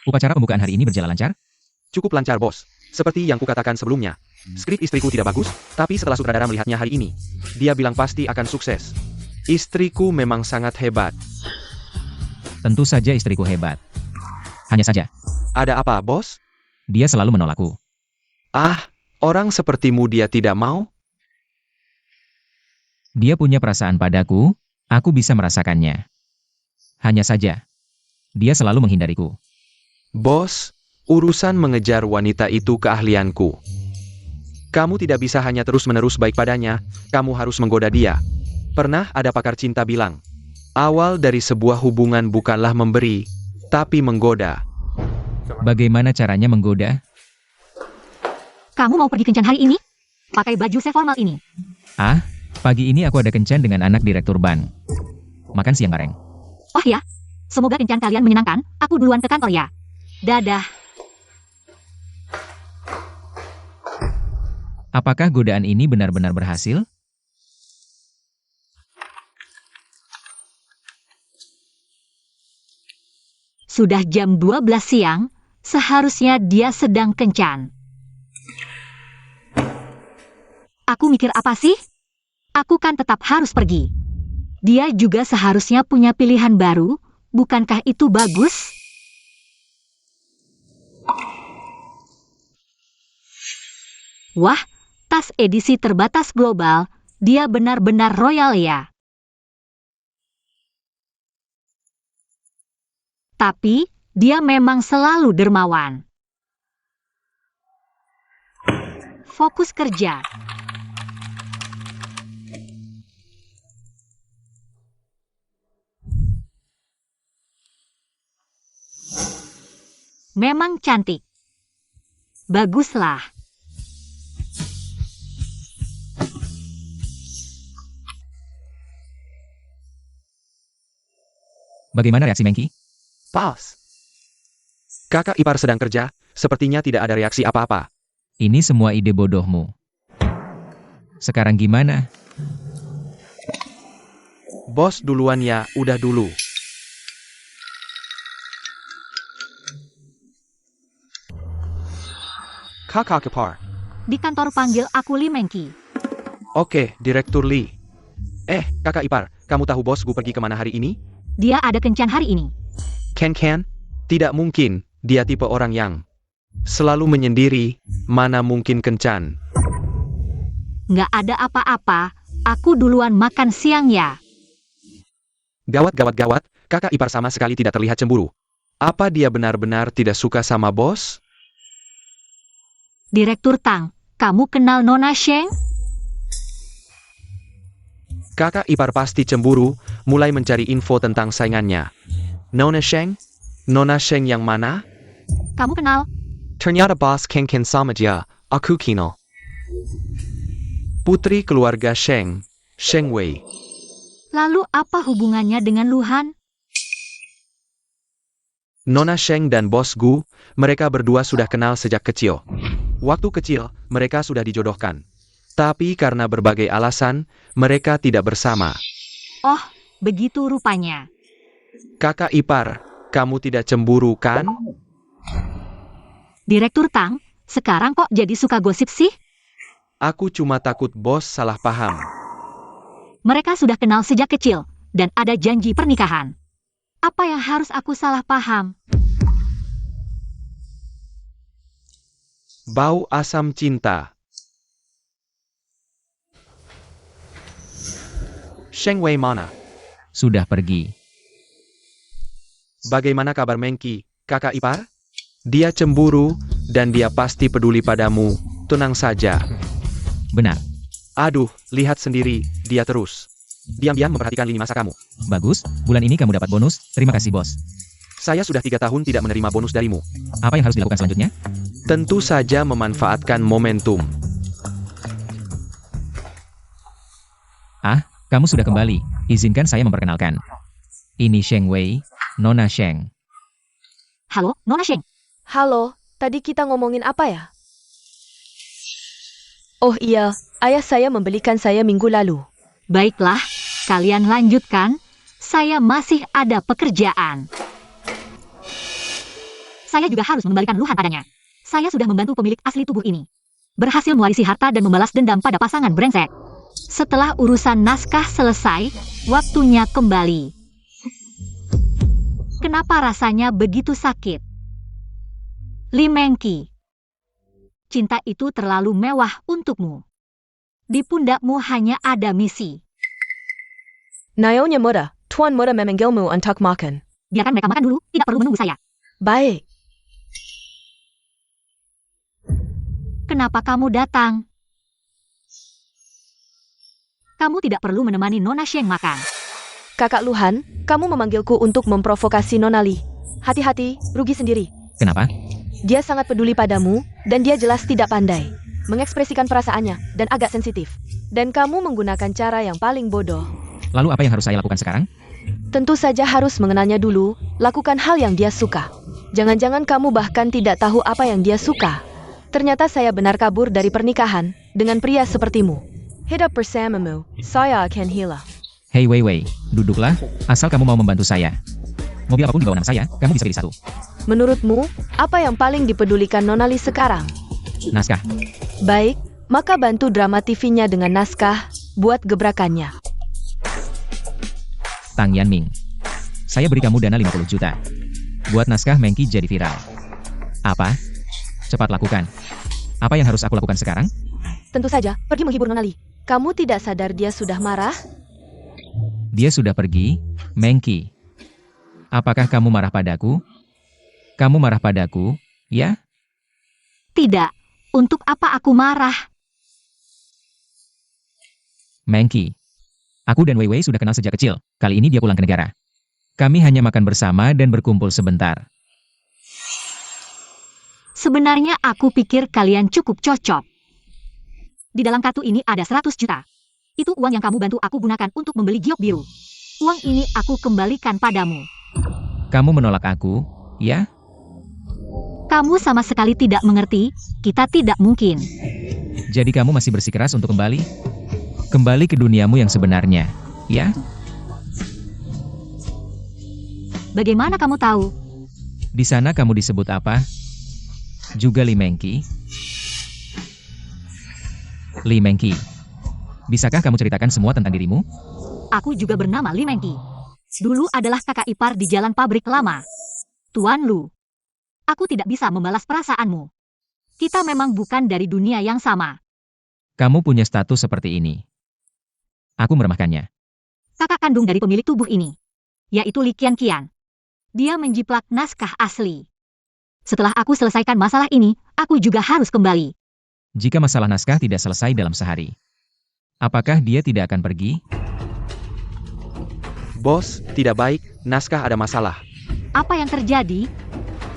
Speaker 4: Upacara pembukaan hari ini berjalan lancar?
Speaker 2: Cukup lancar, bos. Seperti yang kukatakan sebelumnya. Skrip istriku tidak bagus, tapi setelah sutradara melihatnya hari ini, dia bilang pasti akan sukses. Istriku memang sangat hebat.
Speaker 4: Tentu saja istriku hebat. Hanya saja,
Speaker 2: Ada apa, bos?
Speaker 4: dia selalu menolakku.
Speaker 2: Ah, orang sepertimu dia tidak mau?
Speaker 4: Dia punya perasaan padaku, aku bisa merasakannya. Hanya saja, dia selalu menghindariku.
Speaker 2: Bos, urusan mengejar wanita itu keahlianku. Kamu tidak bisa hanya terus-menerus baik padanya, kamu harus menggoda dia. Pernah ada pakar cinta bilang, awal dari sebuah hubungan bukanlah memberi, tapi menggoda.
Speaker 4: Bagaimana caranya menggoda?
Speaker 3: Kamu mau pergi kencan hari ini? Pakai baju seformal ini.
Speaker 4: Ah, pagi ini aku ada kencan dengan anak direktur bank. Makan siang bareng.
Speaker 3: Oh ya, semoga kencan kalian menyenangkan, aku duluan ke kantor ya. Dadah.
Speaker 4: Apakah godaan ini benar-benar berhasil?
Speaker 3: Sudah jam 12 siang, seharusnya dia sedang kencan. Aku mikir apa sih? Aku kan tetap harus pergi. Dia juga seharusnya punya pilihan baru, bukankah itu bagus? Wah, tas edisi terbatas global, dia benar-benar royal ya. Tapi, dia memang selalu dermawan. Fokus kerja. Memang cantik. Baguslah.
Speaker 4: Bagaimana reaksi Mengki?
Speaker 2: Pas. Kakak ipar sedang kerja, sepertinya tidak ada reaksi apa-apa.
Speaker 4: Ini semua ide bodohmu. Sekarang gimana?
Speaker 2: Bos duluan ya, udah dulu. Kakak ipar.
Speaker 3: Di kantor panggil aku Li Mengki.
Speaker 2: Oke, Direktur Lee. Kakak ipar, kamu tahu bos gue pergi kemana hari ini?
Speaker 3: Dia ada kencan hari ini.
Speaker 2: Ken? Tidak mungkin, dia tipe orang yang selalu menyendiri, mana mungkin kencan.
Speaker 3: Nggak ada apa-apa, aku duluan makan siang ya.
Speaker 2: Gawat, kakak ipar sama sekali tidak terlihat cemburu. Apa dia benar-benar tidak suka sama bos?
Speaker 3: Direktur Tang, kamu kenal Nona Sheng?
Speaker 2: Kakak ipar pasti cemburu, mulai mencari info tentang saingannya. Nona Sheng? Nona Sheng yang mana?
Speaker 3: Kamu kenal?
Speaker 2: Ternyata bos Ken sama dia, aku kenal. Putri keluarga Sheng, Sheng Wei.
Speaker 3: Lalu apa hubungannya dengan Luhan?
Speaker 2: Nona Sheng dan bos Gu, mereka berdua sudah kenal sejak kecil. Waktu kecil, mereka sudah dijodohkan. Tapi karena berbagai alasan, mereka tidak bersama.
Speaker 3: Oh, begitu rupanya.
Speaker 2: Kakak ipar, kamu tidak cemburu kan?
Speaker 3: Direktur Tang, sekarang kok jadi suka gosip sih?
Speaker 2: Aku cuma takut bos salah paham.
Speaker 3: Mereka sudah kenal sejak kecil, dan ada janji pernikahan. Apa yang harus aku salah paham?
Speaker 2: Bau asam cinta. Sheng Wei mana?
Speaker 4: Sudah pergi.
Speaker 2: Bagaimana kabar Mengki, kakak ipar? Dia cemburu, dan dia pasti peduli padamu. Tenang saja.
Speaker 4: Benar.
Speaker 2: Aduh, lihat sendiri, dia terus diam-diam memperhatikan lini masa kamu.
Speaker 4: Bagus, bulan ini kamu dapat bonus, terima kasih bos.
Speaker 2: Saya sudah 3 tahun tidak menerima bonus darimu.
Speaker 4: Apa yang harus dilakukan selanjutnya?
Speaker 2: Tentu saja memanfaatkan momentum.
Speaker 4: Kamu sudah kembali, izinkan saya memperkenalkan. Ini Sheng Wei, Nona Sheng.
Speaker 3: Halo, Nona Sheng.
Speaker 1: Halo, tadi kita ngomongin apa ya? Oh iya, ayah saya membelikan saya minggu lalu.
Speaker 3: Baiklah, kalian lanjutkan. Saya masih ada pekerjaan. Saya juga harus mengembalikan Luhan padanya. Saya sudah membantu pemilik asli tubuh ini. Berhasil mewarisi harta dan membalas dendam pada pasangan brengsek. Setelah urusan naskah selesai, waktunya kembali. Kenapa rasanya begitu sakit? Li Mengki. Cinta itu terlalu mewah untukmu. Di pundakmu hanya ada misi.
Speaker 1: Nyonya muda, Tuan muda memanggilmu untuk makan.
Speaker 3: Biarkan mereka makan dulu, tidak perlu menunggu saya.
Speaker 1: Baik.
Speaker 3: Kenapa kamu datang? Kamu tidak perlu menemani Nona Sheng makan.
Speaker 1: Kakak Luhan, kamu memanggilku untuk memprovokasi Nona Li. Hati-hati, rugi sendiri.
Speaker 4: Kenapa?
Speaker 1: Dia sangat peduli padamu, dan dia jelas tidak pandai mengekspresikan perasaannya, dan agak sensitif. Dan kamu menggunakan cara yang paling bodoh.
Speaker 4: Lalu apa yang harus saya lakukan sekarang?
Speaker 1: Tentu saja harus mengenalnya dulu, lakukan hal yang dia suka. Jangan-jangan kamu bahkan tidak tahu apa yang dia suka. Ternyata saya benar kabur dari pernikahan, dengan pria sepertimu. Hidup bersamamu, saya akan hilang.
Speaker 4: Hei Wei, duduklah, asal kamu mau membantu saya. Mobil apapun di bawah nama saya, kamu bisa pilih satu.
Speaker 1: Menurutmu, apa yang paling dipedulikan Nona Li sekarang?
Speaker 4: Naskah.
Speaker 1: Baik, maka bantu drama TV-nya dengan naskah, buat gebrakannya.
Speaker 4: Tang Yanming. Saya beri kamu dana 50 juta. Buat naskah Mengki jadi viral. Apa? Cepat lakukan. Apa yang harus aku lakukan sekarang?
Speaker 1: Tentu saja, pergi menghibur Nona Li. Kamu tidak sadar dia sudah marah?
Speaker 4: Dia sudah pergi, Mengki. Apakah kamu marah padaku? Kamu marah padaku, ya?
Speaker 3: Tidak, untuk apa aku marah?
Speaker 4: Mengki. Aku dan Wei sudah kenal sejak kecil. Kali ini dia pulang ke negara. Kami hanya makan bersama dan berkumpul sebentar.
Speaker 3: Sebenarnya aku pikir kalian cukup cocok. Di dalam kartu ini ada 100 juta. Itu uang yang kamu bantu aku gunakan untuk membeli giok biru. Uang ini aku kembalikan padamu.
Speaker 4: Kamu menolak aku, ya?
Speaker 3: Kamu sama sekali tidak mengerti, kita tidak mungkin.
Speaker 4: Jadi kamu masih bersikeras untuk kembali? Kembali ke duniamu yang sebenarnya, ya?
Speaker 3: Bagaimana kamu tahu?
Speaker 4: Di sana kamu disebut apa? Juga Li Mengki? Li Mengqi. Bisakah kamu ceritakan semua tentang dirimu?
Speaker 3: Aku juga bernama Li Mengqi. Dulu adalah kakak ipar di jalan pabrik lama. Tuan Lu, aku tidak bisa membalas perasaanmu. Kita memang bukan dari dunia yang sama.
Speaker 4: Kamu punya status seperti ini. Aku meremehkannya.
Speaker 3: Kakak kandung dari pemilik tubuh ini, yaitu Li Qianqian. Dia menjiplak naskah asli. Setelah aku selesaikan masalah ini, aku juga harus kembali.
Speaker 4: Jika masalah naskah tidak selesai dalam sehari, apakah dia tidak akan pergi?
Speaker 2: Bos, tidak baik, naskah ada masalah.
Speaker 3: Apa yang terjadi?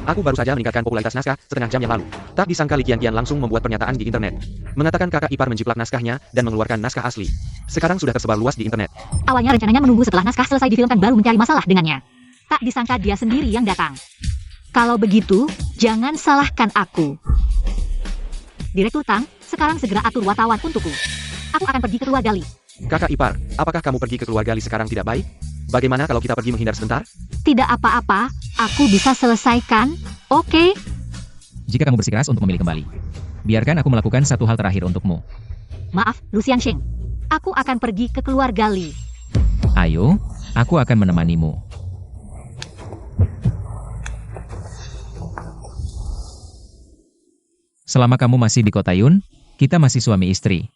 Speaker 2: Aku baru saja meningkatkan popularitas naskah setengah jam yang lalu. Tak disangka Li Qianqian langsung membuat pernyataan di internet. Mengatakan kakak ipar menjiplak naskahnya dan mengeluarkan naskah asli. Sekarang sudah tersebar luas di internet.
Speaker 3: Awalnya rencananya menunggu setelah naskah selesai difilmkan baru mencari masalah dengannya. Tak disangka dia sendiri yang datang. Kalau begitu, jangan salahkan aku. Direktur Tang, sekarang segera atur wartawan untukku. Aku akan pergi ke keluarga Li.
Speaker 2: Kakak ipar, apakah kamu pergi ke keluarga Li sekarang tidak baik? Bagaimana kalau kita pergi menghindar sebentar?
Speaker 3: Tidak apa-apa, aku bisa selesaikan, oke?
Speaker 4: Jika kamu bersikeras untuk memilih kembali, biarkan aku melakukan satu hal terakhir untukmu.
Speaker 3: Maaf, Lucian Sheng. Aku akan pergi ke keluarga Li.
Speaker 4: Ayo, aku akan menemanimu. Selama kamu masih di kota Yun, kita masih suami istri.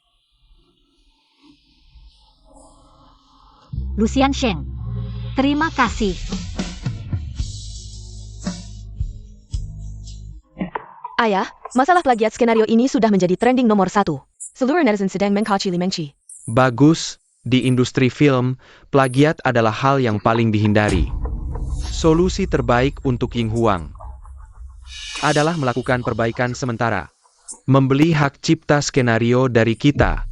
Speaker 3: Lucian Sheng. Terima kasih.
Speaker 1: Ayah, masalah plagiat skenario ini sudah menjadi trending nomor 1. Seluruh netizen sedang mengkaji Li Mengqi.
Speaker 2: Bagus, di industri film, plagiat adalah hal yang paling dihindari. Solusi terbaik untuk Ying Huang adalah melakukan perbaikan sementara. Membeli hak cipta skenario dari kita.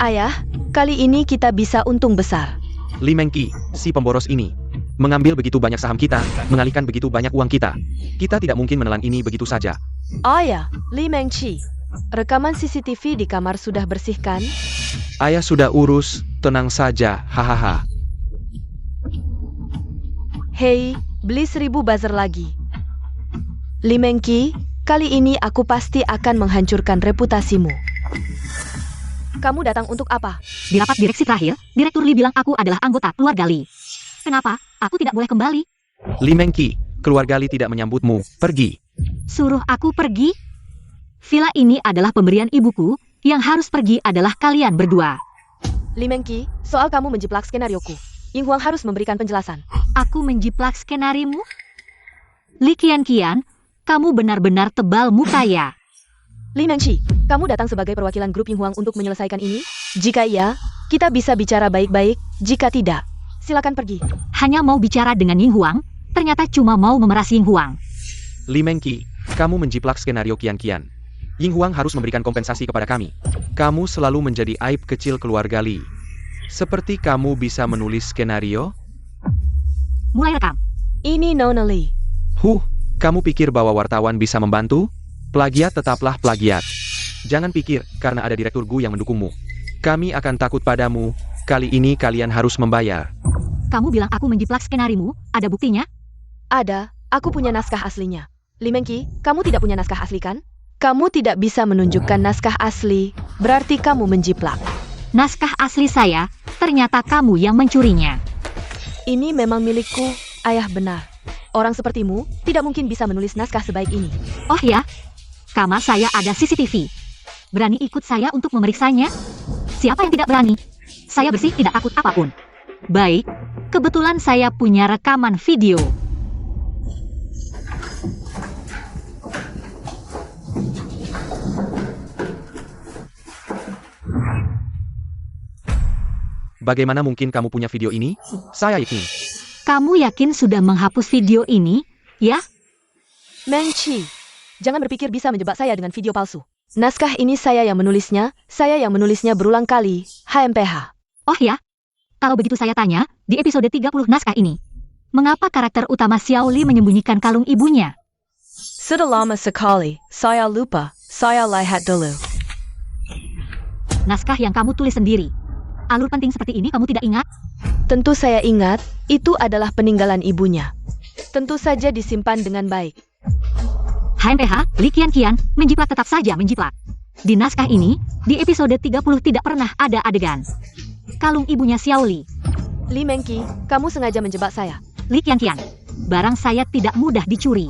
Speaker 1: Ayah, kali ini kita bisa untung besar.
Speaker 2: Li Mengqi, si pemboros ini, mengambil begitu banyak saham kita, mengalihkan begitu banyak uang kita. Kita tidak mungkin menelan ini begitu saja.
Speaker 1: Oh ya, Li Mengqi. Rekaman CCTV di kamar sudah bersihkan?
Speaker 2: Ayah sudah urus, tenang saja, hahaha.
Speaker 1: Hei, beli 1000 buzzer lagi. Li Mengqi, kali ini aku pasti akan menghancurkan reputasimu. Kamu datang untuk apa?
Speaker 3: Di rapat direksi terakhir, Direktur Li bilang aku adalah anggota keluarga Li. Kenapa? Aku tidak boleh kembali.
Speaker 2: Li Mengqi, keluarga Li tidak menyambutmu, pergi.
Speaker 3: Suruh aku pergi? Villa ini adalah pemberian ibuku, yang harus pergi adalah kalian berdua.
Speaker 1: Li Mengqi, soal kamu menjiplak skenarioku, Ying Huang harus memberikan penjelasan.
Speaker 3: Aku menjiplak skenarimu? Li Qianqian, kamu benar-benar tebal muka ya.
Speaker 1: Li Mengqi, kamu datang sebagai perwakilan grup Ying Huang untuk menyelesaikan ini? Jika iya, kita bisa bicara baik-baik, jika tidak, silakan pergi.
Speaker 3: Hanya mau bicara dengan Ying Huang, ternyata cuma mau memeras Ying Huang.
Speaker 2: Li Mengqi, kamu menjiplak skenario Qianqian. Ying Huang harus memberikan kompensasi kepada kami. Kamu selalu menjadi aib kecil keluarga Li. Seperti kamu bisa menulis skenario?
Speaker 3: Mulai rekam.
Speaker 1: Ini Nona Li.
Speaker 2: Kamu pikir bahwa wartawan bisa membantu? Plagiat tetaplah plagiat. Jangan pikir, karena ada Direktur Gu yang mendukungmu. Kami akan takut padamu, kali ini kalian harus membayar.
Speaker 3: Kamu bilang aku menjiplak skenarimu, ada buktinya?
Speaker 1: Ada, aku punya naskah aslinya. Li Mengqi, kamu tidak punya naskah asli kan? Kamu tidak bisa menunjukkan naskah asli, berarti kamu menjiplak.
Speaker 3: Naskah asli saya, ternyata kamu yang mencurinya.
Speaker 1: Ini memang milikku, ayah benar. Orang sepertimu, tidak mungkin bisa menulis naskah sebaik ini.
Speaker 3: Oh ya? Kamar saya ada CCTV. Berani ikut saya untuk memeriksanya? Siapa yang tidak berani? Saya bersih tidak takut apapun. Baik, kebetulan saya punya rekaman video.
Speaker 2: Bagaimana mungkin kamu punya video ini? Saya yakin.
Speaker 3: Kamu yakin sudah menghapus video ini, ya?
Speaker 1: Mengqi, jangan berpikir bisa menjebak saya dengan video palsu. Naskah ini saya yang menulisnya berulang kali, HMPH.
Speaker 3: Oh ya? Kalau begitu saya tanya, di episode 30 naskah ini, mengapa karakter utama Xiao Li menyembunyikan kalung ibunya?
Speaker 1: Sudah lama sekali, saya lupa, saya lihat dulu.
Speaker 3: Naskah yang kamu tulis sendiri. Alur penting seperti ini kamu tidak ingat?
Speaker 1: Tentu saya ingat, itu adalah peninggalan ibunya. Tentu saja disimpan dengan baik.
Speaker 3: HMPH, Li Qianqian, menjiplak tetap saja menjiplak. Di naskah ini, di episode 30 tidak pernah ada adegan kalung ibunya Xiao Li.
Speaker 1: Li Mengqi, kamu sengaja menjebak saya.
Speaker 3: Li Qianqian, barang saya tidak mudah dicuri.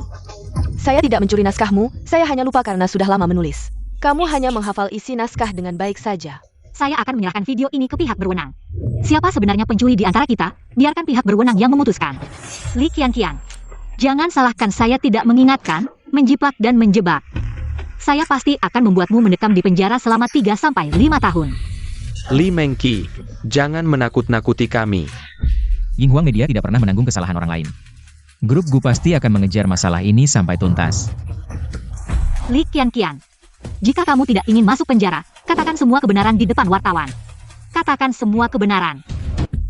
Speaker 1: Saya tidak mencuri naskahmu, saya hanya lupa karena sudah lama menulis. Kamu hanya menghafal isi naskah dengan baik saja.
Speaker 3: Saya akan menyerahkan video ini ke pihak berwenang. Siapa sebenarnya pencuri di antara kita, biarkan pihak berwenang yang memutuskan. Li Qianqian, jangan salahkan saya tidak mengingatkan, menjiplak dan menjebak. Saya pasti akan membuatmu mendekam di penjara selama 3-5 tahun.
Speaker 2: Li Mengqi, jangan menakut-nakuti kami.
Speaker 4: Yinhuang Media tidak pernah menanggung kesalahan orang lain. Grup Gu pasti akan mengejar masalah ini sampai tuntas.
Speaker 3: Li Qianqian, jika kamu tidak ingin masuk penjara, katakan semua kebenaran di depan wartawan. Katakan semua kebenaran.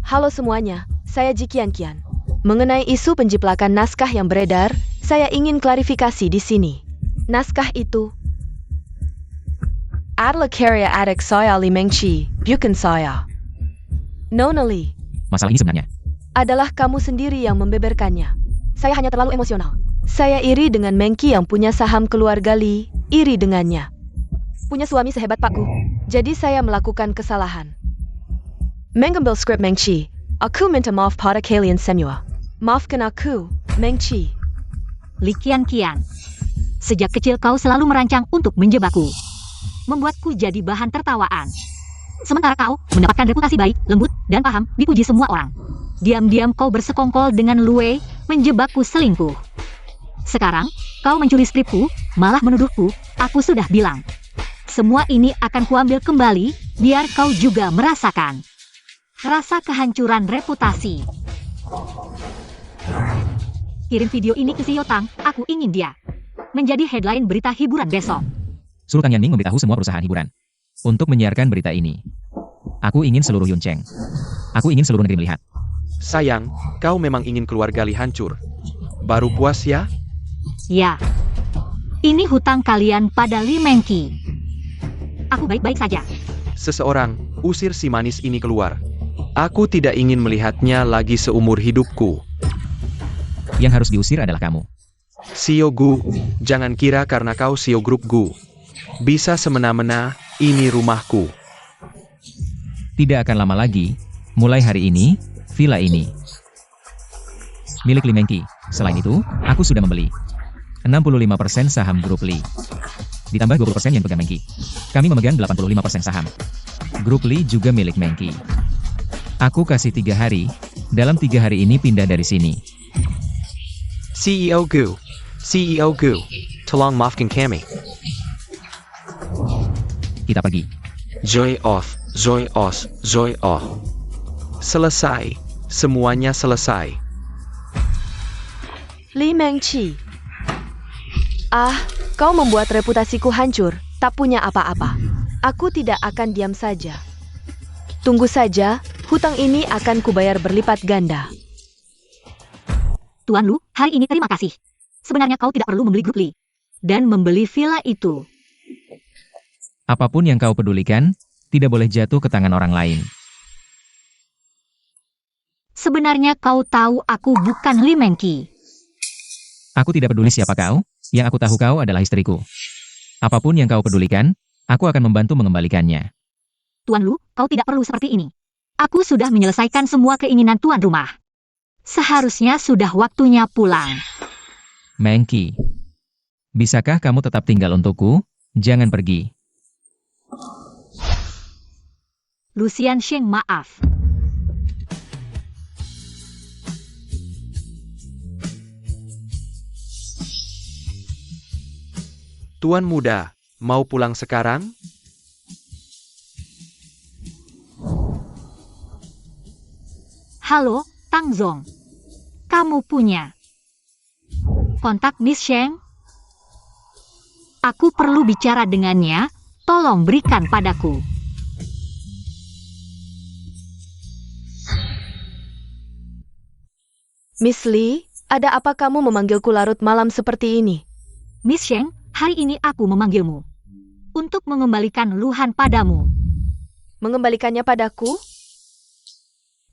Speaker 1: Halo semuanya, saya Ji Qianqian. Mengenai isu penjiplakan naskah yang beredar, saya ingin klarifikasi di sini. Naskah itu adalah karya adik saya Li Mengqi, bukan saya. Nona Li,
Speaker 4: Masalah ini sebenarnya.
Speaker 1: adalah kamu sendiri yang membeberkannya. Saya hanya terlalu emosional. Saya iri dengan Mengqi yang punya saham keluarga Li, iri dengannya. Punya suami sehebat Pak Gu, jadi saya melakukan kesalahan. Mengambil skrip Mengqi, aku minta maaf pada kalian semua. Maafkan aku, Mengqi.
Speaker 3: Li Qianqian, sejak kecil kau selalu merancang untuk menjebakku. Membuatku jadi bahan tertawaan. Sementara kau mendapatkan reputasi baik, lembut, dan paham, dipuji semua orang. Diam-diam kau bersekongkol dengan Lue, menjebakku selingkuh. Sekarang, kau mencuri skripku, malah menuduhku, aku sudah bilang. Semua ini akan kuambil kembali, biar kau juga merasakan rasa kehancuran reputasi. Kirim video ini ke Xiao Tang, aku ingin dia menjadi headline berita hiburan besok.
Speaker 4: Suruh Kang Yanning memberitahu semua perusahaan hiburan untuk menyiarkan berita ini. Aku ingin seluruh Yuncheng. Aku ingin seluruh negeri melihat.
Speaker 2: Sayang, kau memang ingin keluarga Li hancur. Baru puas ya?
Speaker 3: Ya, ini hutang kalian pada Li Mengqi. Aku baik-baik saja.
Speaker 2: Seseorang, usir si manis ini keluar. Aku tidak ingin melihatnya lagi seumur hidupku.
Speaker 4: Yang harus diusir adalah kamu.
Speaker 2: CEO Gu, jangan kira karena kau CEO grup Gu. Bisa semena-mena, ini rumahku.
Speaker 4: Tidak akan lama lagi, mulai hari ini, villa ini milik Li Mengqi. Selain itu, aku sudah membeli 65% saham grup Li. Ditambah 20% yang pegang Mengqi. Kami memegang 85% saham. Grup Li juga milik Mengqi. Aku kasih 3 hari, dalam 3 hari ini pindah dari sini.
Speaker 2: CEO Gu, tolong maafkan kami.
Speaker 4: Kita pergi.
Speaker 2: Zoe off. Selesai, semuanya selesai.
Speaker 1: Li Mengqi. Kau membuat reputasiku hancur, tak punya apa-apa. Aku tidak akan diam saja. Tunggu saja, hutang ini akan kubayar berlipat ganda.
Speaker 3: Tuan Lu, hari ini terima kasih. Sebenarnya kau tidak perlu membeli grup Li dan membeli villa itu.
Speaker 4: Apapun yang kau pedulikan, tidak boleh jatuh ke tangan orang lain.
Speaker 3: Sebenarnya kau tahu aku bukan Li Mengqi.
Speaker 4: Aku tidak peduli siapa kau, yang aku tahu kau adalah istriku. Apapun yang kau pedulikan, aku akan membantu mengembalikannya.
Speaker 3: Tuan Lu, kau tidak perlu seperti ini. Aku sudah menyelesaikan semua keinginan tuan rumah. Seharusnya sudah waktunya pulang.
Speaker 4: Mengqi, bisakah kamu tetap tinggal untukku? Jangan pergi.
Speaker 3: Lucian Sheng, maaf.
Speaker 2: Tuan muda, mau pulang sekarang?
Speaker 3: Halo, Tang Zong. Kamu punya kontak Miss Sheng? Aku perlu bicara dengannya, tolong berikan padaku.
Speaker 1: Miss Li, ada apa kamu memanggilku larut malam seperti ini?
Speaker 3: Miss Sheng, hari ini aku memanggilmu untuk mengembalikan Luhan padamu.
Speaker 1: Mengembalikannya padaku?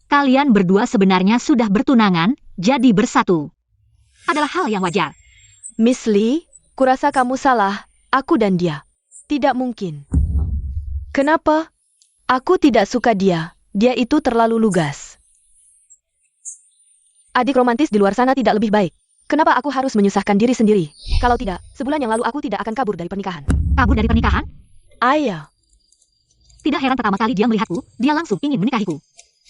Speaker 3: Kalian berdua sebenarnya sudah bertunangan, jadi bersatu. Adalah hal yang wajar.
Speaker 1: Miss Li, kurasa kamu salah, aku dan dia. Tidak mungkin. Kenapa? Aku tidak suka dia. Dia itu terlalu lugas. Adik romantis di luar sana tidak lebih baik. Kenapa aku harus menyusahkan diri sendiri? Kalau tidak, sebulan yang lalu aku tidak akan kabur dari pernikahan.
Speaker 3: Kabur dari pernikahan?
Speaker 1: Ayah,
Speaker 3: Tidak heran pertama kali dia melihatku, dia langsung ingin menikahiku.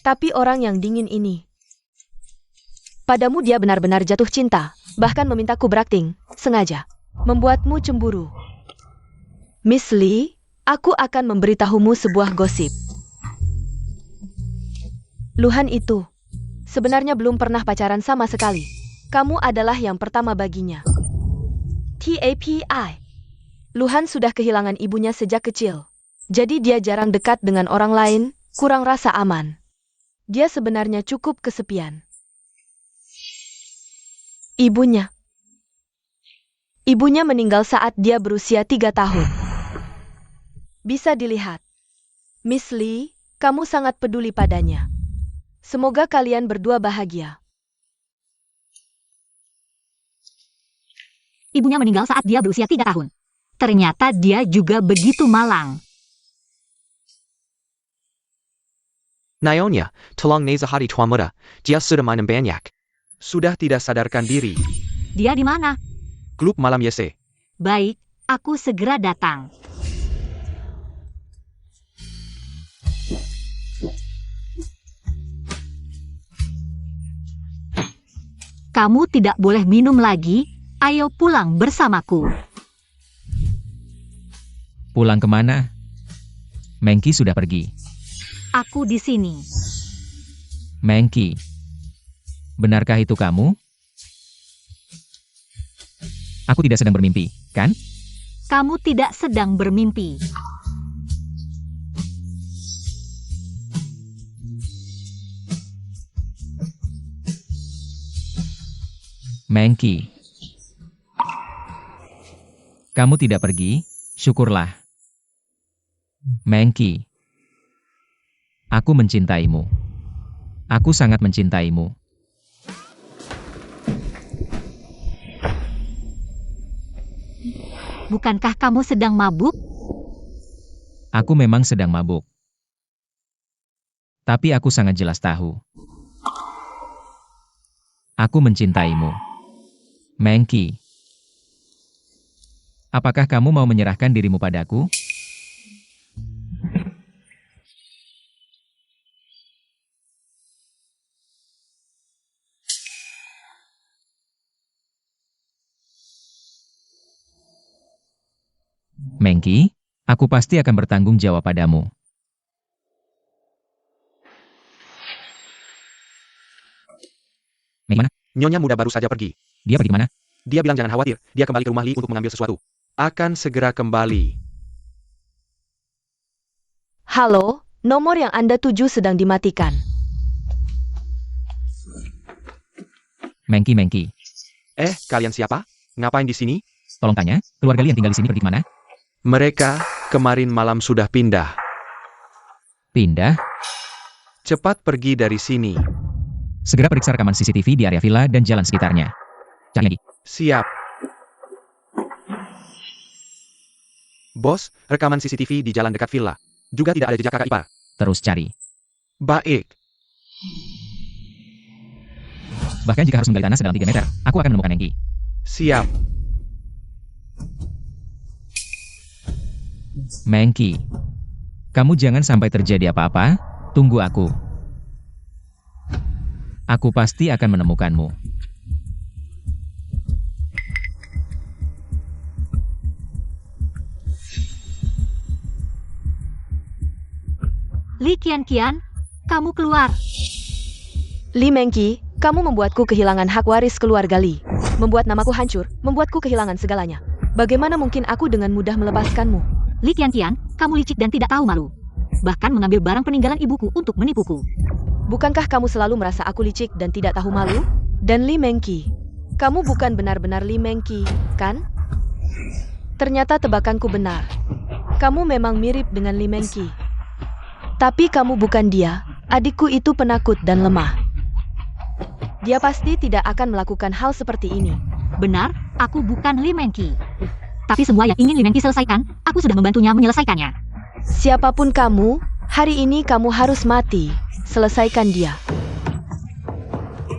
Speaker 1: tapi orang yang dingin ini. Padamu dia benar-benar jatuh cinta, bahkan memintaku berakting, sengaja. Membuatmu cemburu. Miss Lee, aku akan memberitahumu sebuah gosip. Luhan itu sebenarnya belum pernah pacaran sama sekali. Kamu adalah yang pertama baginya. TAPI. Luhan sudah kehilangan ibunya sejak kecil. Jadi dia jarang dekat dengan orang lain, kurang rasa aman. Dia sebenarnya cukup kesepian. Ibunya meninggal saat dia berusia 3 tahun. Bisa dilihat. Miss Lee, kamu sangat peduli padanya. Semoga kalian berdua bahagia.
Speaker 3: Ibunya meninggal saat dia berusia 3 tahun. Ternyata dia juga begitu malang.
Speaker 2: Nyonya, tolong nasihati Tuan Muda, dia sudah minum banyak. Sudah tidak sadarkan diri.
Speaker 3: Dia di mana?
Speaker 2: Klub malam YC.
Speaker 3: Baik, aku segera datang. Kamu tidak boleh minum lagi. Ayo pulang bersamaku.
Speaker 4: Pulang kemana? Mengki sudah pergi.
Speaker 3: Aku di sini.
Speaker 4: Mengki, benarkah itu kamu? Aku tidak sedang bermimpi, kan?
Speaker 3: Kamu tidak sedang bermimpi.
Speaker 4: Mengki, kamu tidak pergi? Syukurlah. Mengki, aku mencintaimu. Aku sangat mencintaimu.
Speaker 3: Bukankah kamu sedang mabuk?
Speaker 4: Aku memang sedang mabuk. Tapi aku sangat jelas tahu. Aku mencintaimu. Mengki, apakah kamu mau menyerahkan dirimu padaku? Mengki, aku pasti akan bertanggung jawab padamu. Mengki mana?
Speaker 2: Nyonya muda baru saja pergi.
Speaker 4: Dia pergi mana?
Speaker 2: Dia bilang jangan khawatir, dia kembali ke rumah Lee untuk mengambil sesuatu. Akan segera kembali.
Speaker 1: Halo, nomor yang Anda tuju sedang dimatikan.
Speaker 4: Mengki.
Speaker 2: Kalian siapa? Ngapain di sini?
Speaker 4: Tolong tanya, keluarga Lee yang tinggal di sini pergi kemana?
Speaker 2: Mereka kemarin malam sudah pindah.
Speaker 4: Pindah?
Speaker 2: Cepat pergi dari sini.
Speaker 4: Segera periksa rekaman CCTV di area villa dan jalan sekitarnya. Cari lagi.
Speaker 2: Siap. Bos, rekaman CCTV di jalan dekat villa. Juga tidak ada jejak kakak ipar.
Speaker 4: Terus cari.
Speaker 2: Baik.
Speaker 4: Bahkan jika harus menggali tanah sedalam 3 meter, aku akan menemukan Mengki.
Speaker 2: Siap.
Speaker 4: Mengki, kamu jangan sampai terjadi apa-apa. Tunggu aku. Aku pasti akan menemukanmu.
Speaker 3: Li Qianqian, kamu keluar.
Speaker 1: Li Mengki, kamu membuatku kehilangan hak waris keluarga Li. Membuat namaku hancur, membuatku kehilangan segalanya. Bagaimana mungkin aku dengan mudah melepaskanmu?
Speaker 3: Li Qianqian, kamu licik dan tidak tahu malu. Bahkan mengambil barang peninggalan ibuku untuk menipuku.
Speaker 1: Bukankah kamu selalu merasa aku licik dan tidak tahu malu? Dan Li Mengki, kamu bukan benar-benar Li Mengki, kan? Ternyata tebakanku benar. Kamu memang mirip dengan Li Mengki. Tapi kamu bukan dia. Adikku itu penakut dan lemah. Dia pasti tidak akan melakukan hal seperti ini.
Speaker 3: Benar, aku bukan Li Mengki. Tapi semua yang ingin Li Mengki selesaikan, aku Aku sudah membantunya menyelesaikannya.
Speaker 1: Siapapun kamu, hari ini kamu harus mati. Selesaikan dia.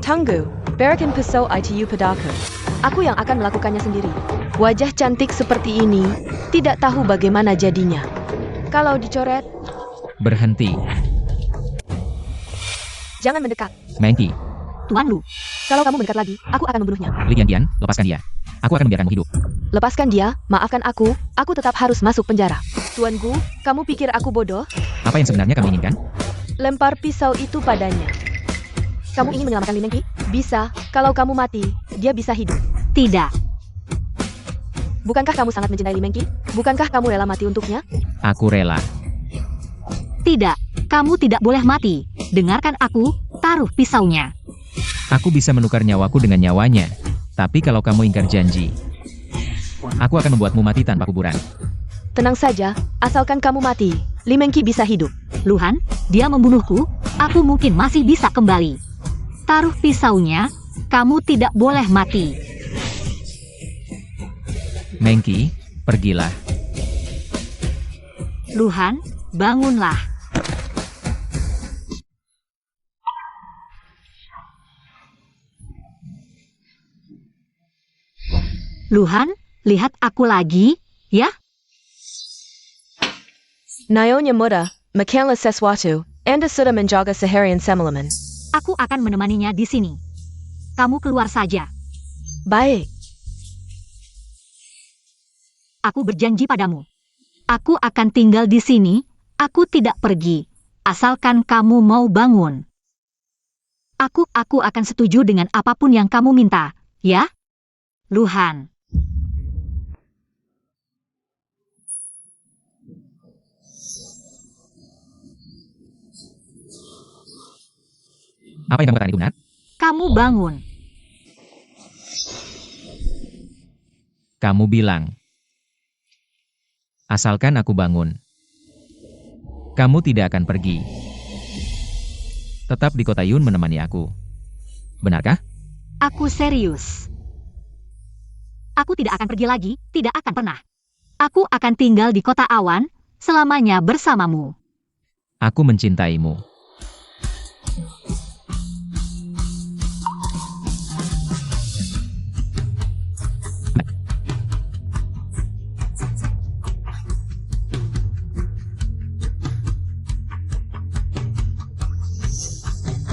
Speaker 1: Tunggu, berikan pisau itu padaku. Aku yang akan melakukannya sendiri. Wajah cantik seperti ini, tidak tahu bagaimana jadinya. Kalau dicoret,
Speaker 4: Berhenti.
Speaker 1: jangan mendekat.
Speaker 4: Mengki,
Speaker 3: Tuan Lu,
Speaker 1: Kalau kamu mendekat lagi, aku akan membunuhnya.
Speaker 4: Li Tian, lepaskan dia. Aku akan membiarkanmu hidup.
Speaker 1: Lepaskan dia, maafkan aku tetap harus masuk penjara. Tuan Gu, kamu pikir aku bodoh?
Speaker 4: Apa yang sebenarnya kamu inginkan?
Speaker 1: Lempar pisau itu padanya. Kamu ingin menyelamatkan Li Mengki? Bisa, kalau kamu mati, dia bisa hidup.
Speaker 3: tidak.
Speaker 1: Bukankah kamu sangat mencintai Li Mengki? Bukankah kamu rela mati untuknya?
Speaker 4: Aku rela.
Speaker 3: Tidak, kamu tidak boleh mati. Dengarkan aku, taruh pisaunya.
Speaker 4: Aku bisa menukar nyawaku dengan nyawanya. Tapi kalau kamu ingkar janji, aku akan membuatmu mati tanpa kuburan.
Speaker 1: Tenang saja, asalkan kamu mati, Li Mengki bisa hidup.
Speaker 3: Luhan, dia membunuhku, aku mungkin masih bisa kembali. Taruh pisaunya, kamu tidak boleh mati.
Speaker 4: Mengki, pergilah.
Speaker 3: Luhan, bangunlah. Luhan, lihat aku lagi, ya?
Speaker 1: Nyonya muda, makanlah sesuatu. Anda sudah menjaga seharian semalaman.
Speaker 3: Aku akan menemaninya di sini. Kamu keluar saja.
Speaker 1: Baik.
Speaker 3: Aku berjanji padamu. Aku akan tinggal di sini. Aku tidak pergi. Asalkan kamu mau bangun. Aku akan setuju dengan apapun yang kamu minta, ya? Luhan.
Speaker 4: Apa yang kamu katakan itu benar?
Speaker 3: Kamu bangun.
Speaker 4: Kamu bilang. Asalkan aku bangun. Kamu tidak akan pergi. Tetap di kota Yun menemani aku. Benarkah?
Speaker 3: Aku serius. Aku tidak akan pergi lagi, tidak akan pernah. Aku akan tinggal di kota awan, selamanya bersamamu.
Speaker 4: Aku mencintaimu.